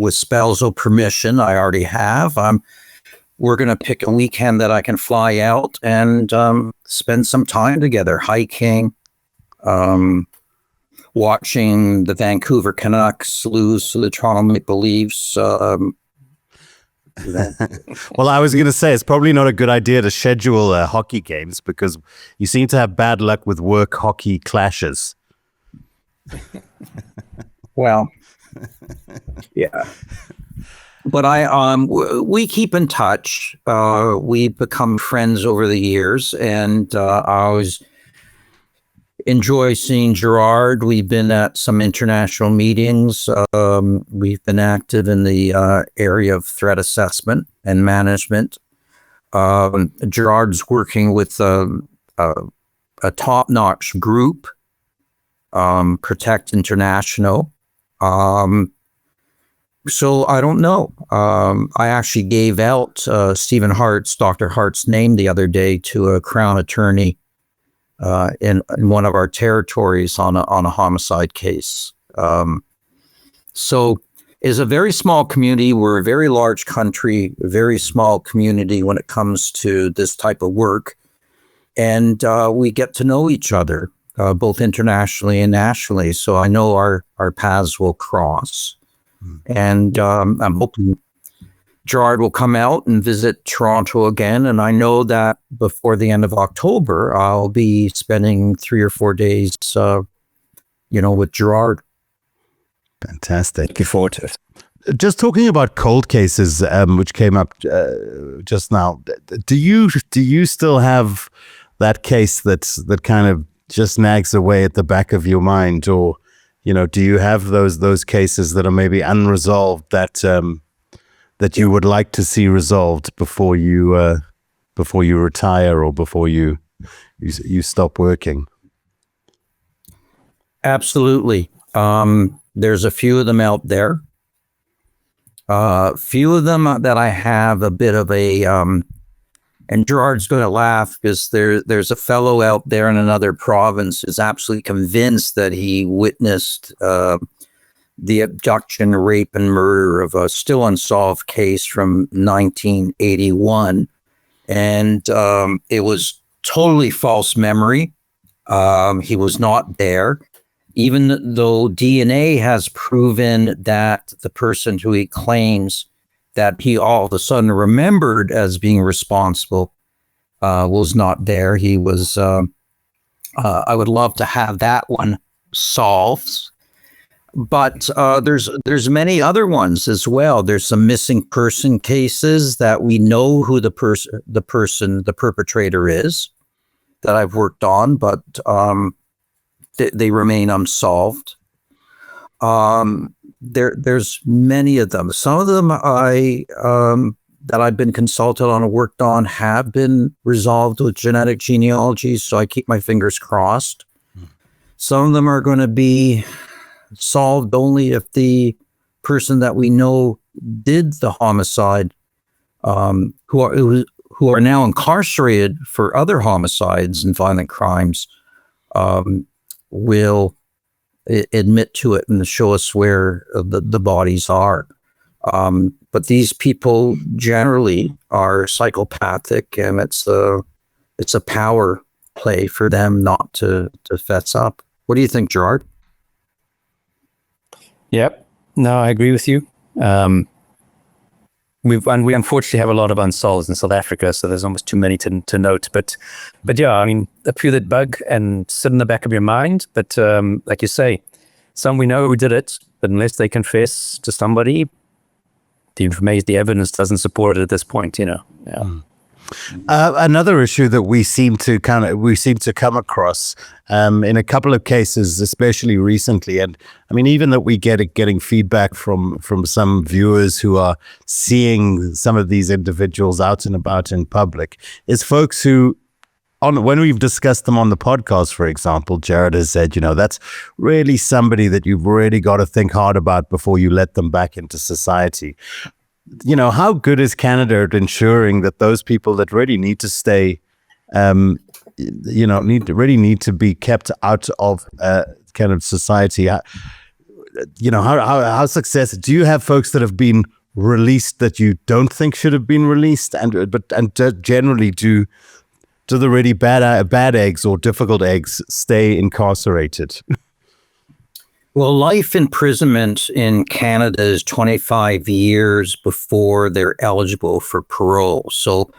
with spousal permission, I already have. We're going to pick a weekend that I can fly out and spend some time together, hiking, watching the Vancouver Canucks lose to the Toronto Maple Leafs. Well, I was going to say, it's probably not a good idea to schedule hockey games because you seem to have bad luck with work hockey clashes. Well, yeah. But we keep in touch. We've become friends over the years, and I always enjoy seeing Gerard. We've been at some international meetings. We've been active in the area of threat assessment and management. Gerard's working with a top-notch group, Protect International. So I don't know. I actually gave out Dr. Hart's name the other day to a Crown attorney in one of our territories on a homicide case. So it's a very small community. We're a very large country, a very small community when it comes to this type of work. And we get to know each other, both internationally and nationally. So I know our paths will cross. And I'm hoping Gerard will come out and visit Toronto again. And I know that before the end of October, I'll be spending 3 or 4 days, with Gerard. Fantastic. Looking forward to it. Just talking about cold cases, which came up just now. Do you still have that case that kind of just nags away at the back of your mind, or do you have those cases that are maybe unresolved that you would like to see resolved before you retire or before you stop working? Absolutely. There's a few of them out there. Few of them that I have a bit of a and Gerard's going to laugh because there's a fellow out there in another province who's absolutely convinced that he witnessed the abduction, rape, and murder of a still unsolved case from 1981. And it was totally false memory. He was not there. Even though DNA has proven that the person who he claims that he all of a sudden remembered as being responsible was not there. He was, I would love to have that one solved. But there's many other ones as well. There's some missing person cases that we know who the perpetrator is that I've worked on, but they remain unsolved. There's many of them. Some of them that I've been consulted on and worked on have been resolved with genetic genealogy, so I keep my fingers crossed. Some of them are going to be solved only if the person that we know did the homicide, who are now incarcerated for other homicides and violent crimes, will admit to it and show us where the bodies are. But these people generally are psychopathic, and it's a power play for them not to fess up. What do you think, Gerard? Yep. No, I agree with you. We unfortunately have a lot of unsolved in South Africa, so there's almost too many to note. But yeah, I mean, a few that bug and sit in the back of your mind. But like you say, some we know who did it, but unless they confess to somebody, the information, the evidence doesn't support it at this point. Yeah. Another issue that we seem to come across in a couple of cases, especially recently, and I mean, even that we getting feedback from some viewers who are seeing some of these individuals out and about in public, is folks who, when we've discussed them on the podcast, for example, Gerard has said, that's really somebody that you've really got to think hard about before you let them back into society. How good is Canada at ensuring that those people that really need to stay, need to be kept out of kind of society? How successful? Do you have folks that have been released that you don't think should have been released, and generally do the really bad eggs or difficult eggs stay incarcerated? Well, life imprisonment in Canada is 25 years before they're eligible for parole. So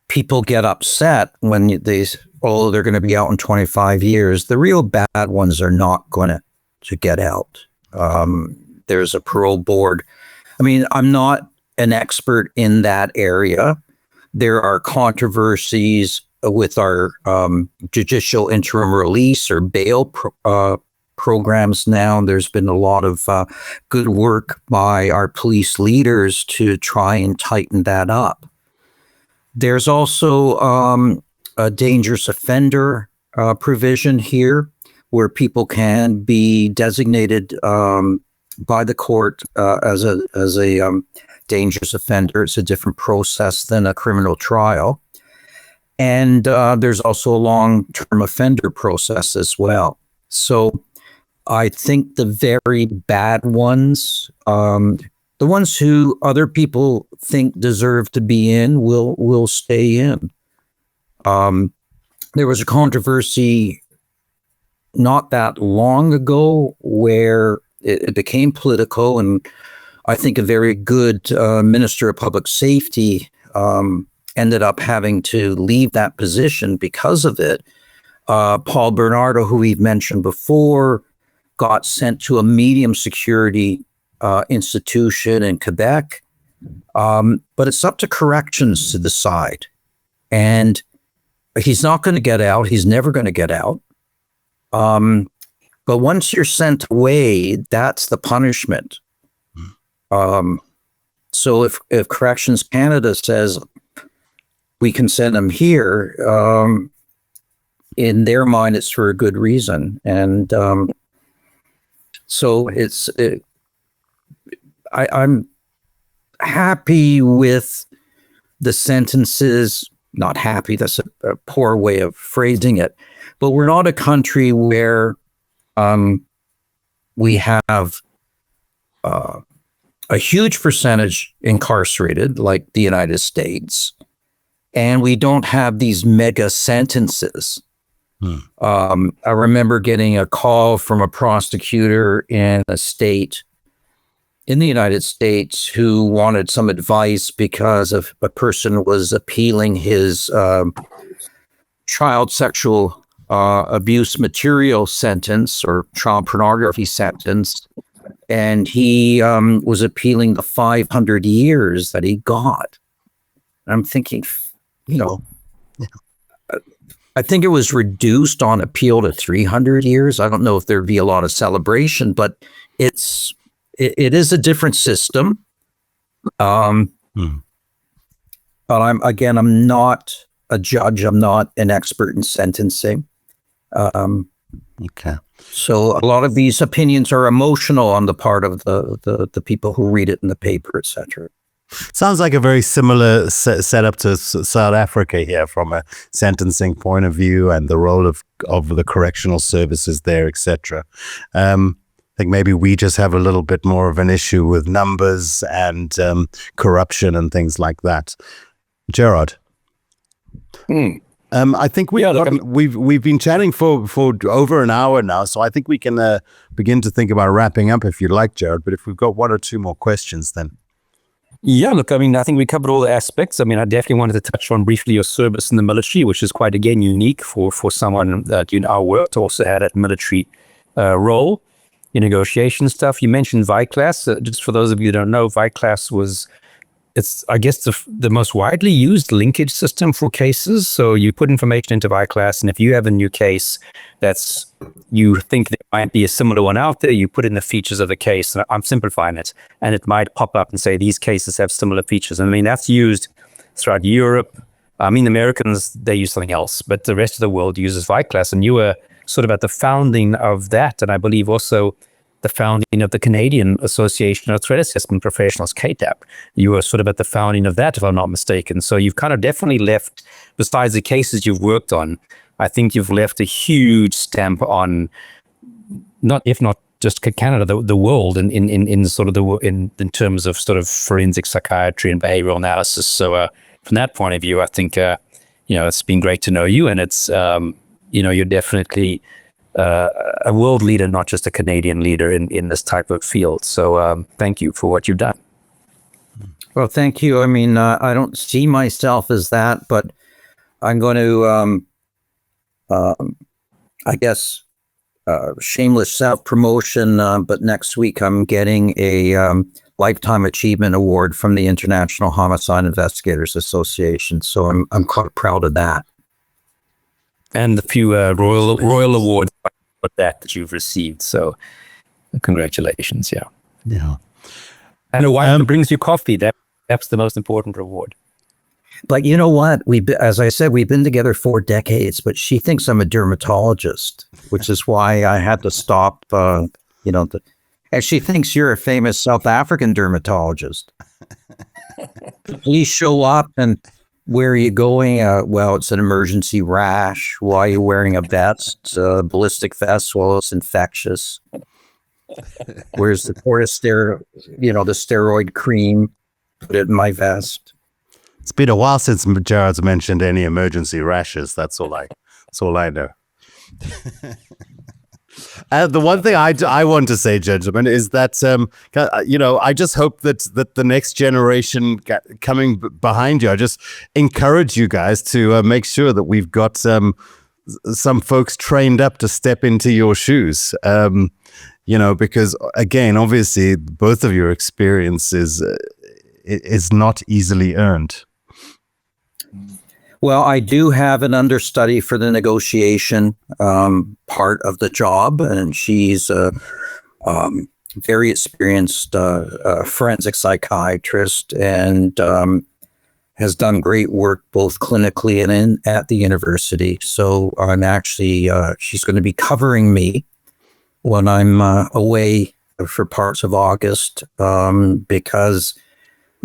people get upset when they're going to be out in 25 years. The real bad ones are not going to get out. There's a parole board. I mean, I'm not an expert in that area. There are controversies with our judicial interim release or bail programs now. There's been a lot of good work by our police leaders to try and tighten that up. There's also a dangerous offender provision here where people can be designated by the court as a dangerous offender. It's a different process than a criminal trial. And there's also a long-term offender process as well. So I think the very bad ones, the ones who other people think deserve to be in, will stay in. There was a controversy not that long ago where it became political, and I think a very good Minister of Public Safety ended up having to leave that position because of it. Paul Bernardo, who we've mentioned before, got sent to a medium security institution in Quebec. But it's up to corrections to decide. And he's not going to get out. He's never going to get out. But once you're sent away, that's the punishment. So if Corrections Canada says, we can send them here, in their mind, it's for a good reason. And so I'm happy with the sentences. Not happy, that's a poor way of phrasing it. But we're not a country where we have a huge percentage incarcerated like the United States. And we don't have these mega sentences. I remember getting a call from a prosecutor in a state in the United States who wanted some advice because of a person was appealing his child sexual abuse material sentence or child pornography sentence. And he was appealing the 500 years that he got. I'm thinking, I think it was reduced on appeal to 300 years. I don't know if there'd be a lot of celebration, but it is a different system. But I'm not a judge. I'm not an expert in sentencing. Okay. So a lot of these opinions are emotional on the part of the people who read it in the paper, etc. Sounds like a very similar setup to South Africa here from a sentencing point of view and the role of the correctional services there, etc. I think maybe we just have a little bit more of an issue with numbers and corruption and things like that. Gerard? I think we've been chatting for over an hour now, so I think we can begin to think about wrapping up if you'd like, Gerard. But if we've got one or two more questions, then. Yeah, look, I mean, I think we covered all the aspects. I mean, I definitely wanted to touch on briefly your service in the military, which is quite, again, unique for someone that in our work to also had that military role in negotiation stuff. You mentioned ViCLAS. Just for those of you who don't know, ViCLAS it's, I guess, the most widely used linkage system for cases. So you put information into ViCLAS, and if you have a new case you think there might be a similar one out there, you put in the features of the case, and I'm simplifying it, and it might pop up and say, these cases have similar features. I mean, that's used throughout Europe. I mean, the Americans, they use something else, but the rest of the world uses ViCLAS, and you were sort of at the founding of that, and I believe also the founding of the Canadian Association of Threat Assessment Professionals, CATAP. You were sort of at the founding of that, if I'm not mistaken. So you've kind of definitely left, besides the cases you've worked on, I think you've left a huge stamp on, if not just Canada, the world in sort of in terms of sort of forensic psychiatry and behavioral analysis. So from that point of view, I think it's been great to know you, and it's you're definitely a world leader, not just a Canadian leader in this type of field. So thank you for what you've done. Well, thank you. I mean, I don't see myself as that, but I'm going to, I guess, shameless self-promotion, but next week I'm getting a Lifetime Achievement Award from the International Homicide Investigators Association. So I'm quite proud of that. And a few royal awards for that you've received. So congratulations. Yeah. And a wife that brings you coffee. That's the most important reward. But you know what? As I said, we've been together 4 decades, but she thinks I'm a dermatologist, which is why I had to stop, and she thinks you're a famous South African dermatologist. Please show up, and where are you going? Well, it's an emergency rash. Why are you wearing a vest? Ballistic vest? Well, it's infectious. Where's the corticosteroid, the steroid cream? Put it in my vest. It's been a while since Gerard's mentioned any emergency rashes. That's all I know. The one thing I want to say, gentlemen, is that I just hope that the next generation coming behind you, I just encourage you guys to make sure that we've got some folks trained up to step into your shoes. Because again, obviously, both of your experiences is not easily earned. Well, I do have an understudy for the negotiation part of the job, and she's a very experienced forensic psychiatrist and has done great work both clinically and at the university. So I'm actually, she's going to be covering me when I'm away for parts of August because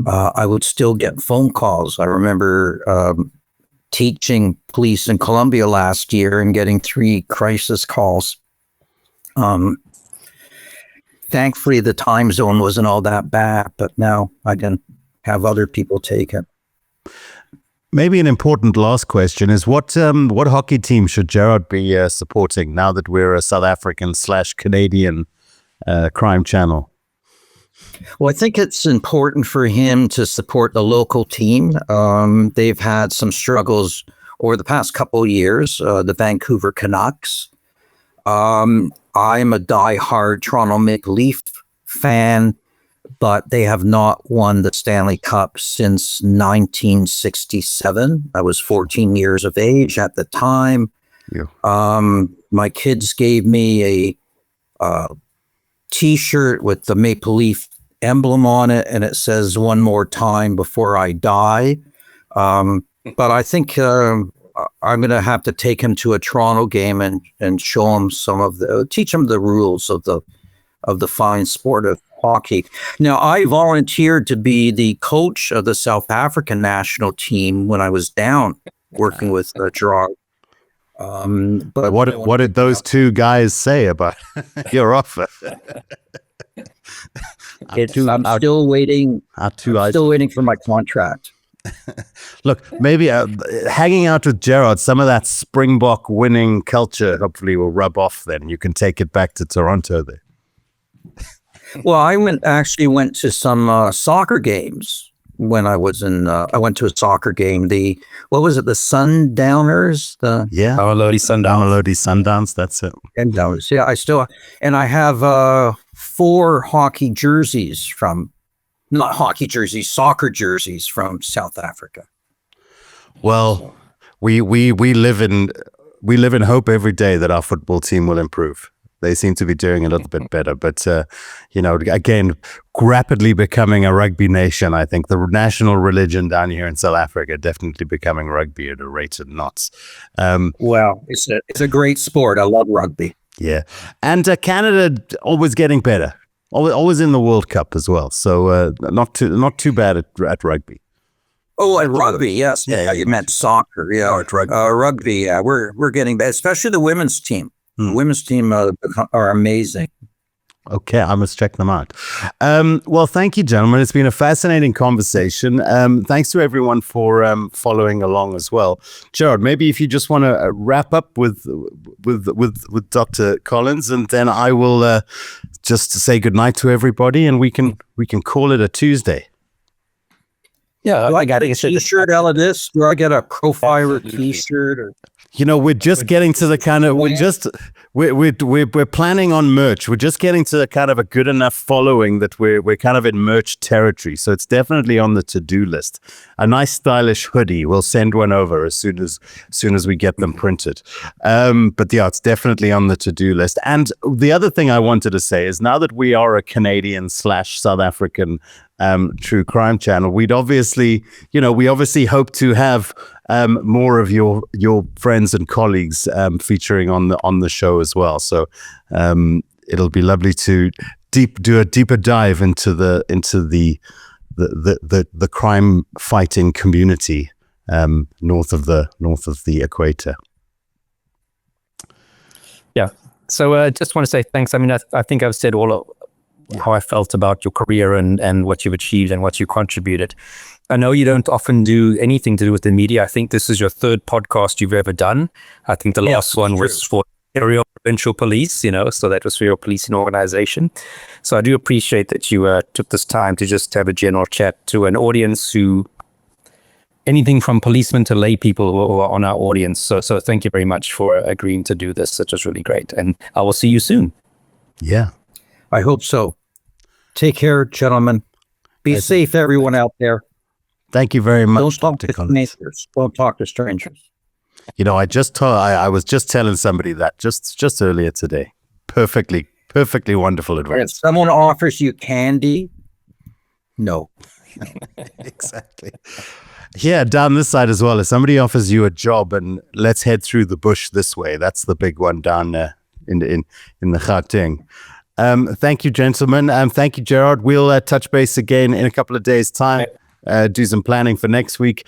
I would still get phone calls. I remember teaching police in Colombia last year and getting 3 crisis calls. Thankfully, the time zone wasn't all that bad, but now I can have other people take it. Maybe an important last question is what hockey team should Gerard be supporting now that we're a South African/Canadian crime channel? Well, I think it's important for him to support the local team. They've had some struggles over the past couple of years, the Vancouver Canucks. I'm a diehard Toronto Maple Leaf fan, but they have not won the Stanley Cup since 1967. I was 14 years of age at the time. Yeah. My kids gave me a T-shirt with the Maple Leaf emblem on it, and it says "One more time before I die." But I think I'm going to have to take him to a Toronto game and show him teach him the rules of the fine sport of hockey. Now, I volunteered to be the coach of the South African national team when I was down working with Gerard. But what did those 2 guys say about your offer? I'm still waiting. I'm still waiting for my contract. Look, maybe hanging out with Gerard, some of that Springbok winning culture hopefully will rub off then. You can take it back to Toronto there. Well, I went to some soccer games when I was in. I went to a soccer game. What was it? The Sundowners. Mamelodi Sundowns. That's it. Sundowns. Yeah, I have 4 hockey jerseys soccer jerseys from South Africa. Well, we live in hope every day that our football team will improve. They seem to be doing a little bit better, but again, rapidly becoming a rugby nation. I think the national religion down here in South Africa definitely becoming rugby at a rate of knots. Well, it's a great sport. I love rugby. Yeah, and Canada always getting better. Always in the World Cup as well. So not too bad at rugby. Oh, at rugby, yes. Yeah, you meant soccer. Yeah, at rugby. Rugby. Yeah, we're getting better, especially the women's team. The women's team are amazing. Okay, I must check them out. Well, thank you, gentlemen. It's been a fascinating conversation. Thanks to everyone for following along as well. Gerard, maybe if you just want to wrap up with Dr. Collins, and then I will just say goodnight to everybody, and we can call it a Tuesday. Yeah, I got a t-shirt out of this. Do I get a Profiler t-shirt? Or we're just getting to the kind of we're planning on merch. We're just getting to the kind of a good enough following that we're kind of in merch territory. So it's definitely on the to-do list. A nice stylish hoodie. We'll send one over as soon as we get them printed. But yeah, it's definitely on the to-do list. And the other thing I wanted to say is now that we are a Canadian / South African true crime channel, we obviously hope to have more of your friends and colleagues featuring on the show as well. So it'll be lovely to do a deeper dive into the crime fighting community north of the equator. Yeah. So just want to say thanks. I mean, I think I've said all of how I felt about your career and what you've achieved and what you contributed. I know you don't often do anything to do with the media. I think this is your 3rd podcast you've ever done. I think the last one was for Area Provincial Police, so that was for your policing organization. So I do appreciate that you took this time to just have a general chat to an audience who, anything from policemen to lay people who are on our audience. So thank you very much for agreeing to do this. It was really great. And I will see you soon. Yeah. I hope so. Take care, gentlemen. Be safe, everyone out there. Thank you very much. Don't talk to strangers. Don't talk to strangers. I was just telling somebody that just earlier today. Perfectly wonderful advice. If someone offers you candy, no. Exactly. Yeah, down this side as well. If somebody offers you a job and let's head through the bush this way, that's the big one down in the Gauteng. Thank you, gentlemen. Thank you, Gerard. We'll touch base again in a couple of days' time. Do some planning for next week.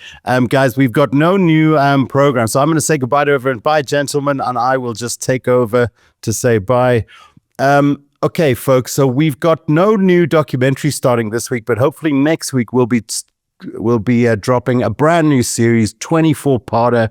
Guys, we've got no new program, so I'm going to say goodbye to everyone. Bye, gentlemen, and I will just take over to say bye. Okay, folks, so we've got no new documentary starting this week, but hopefully next week we'll be dropping a brand new series, 24-parter,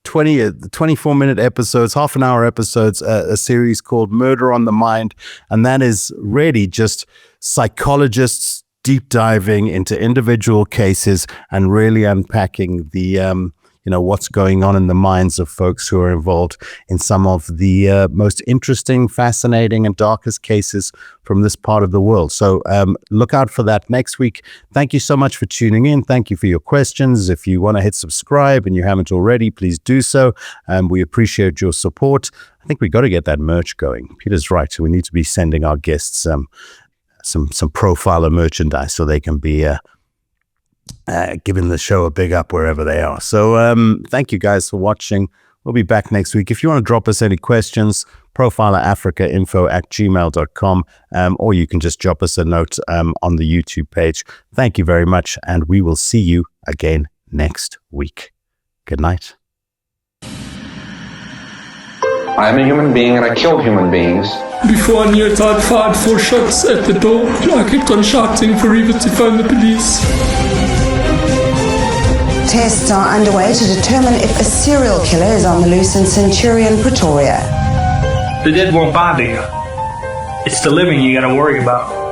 24-minute episodes, half an hour episodes, a series called Murder on the Mind. And that is really just psychologists deep diving into individual cases and really unpacking the, what's going on in the minds of folks who are involved in some of the most interesting, fascinating, and darkest cases from this part of the world. So look out for that next week. Thank you so much for tuning in. Thank you for your questions. If you want to hit subscribe and you haven't already, please do so. We appreciate your support. I think we got to get that merch going. Peter's right. So we need to be sending our guests some profiler merchandise so they can be giving the show a big up wherever they are. So thank you guys for watching. We'll be back next week. If you want to drop us any questions, profilerafricainfo@gmail.com, or you can just drop us a note on the YouTube page. Thank you very much, and we will see you again next week. Good night. I am a human being and I kill human beings. Before I knew it, I'd fired 4 shots at the door. I kept on shouting for Eva to phone the police. Tests are underway to determine if a serial killer is on the loose in Centurion, Pretoria. The dead won't bother you. It's the living you gotta worry about.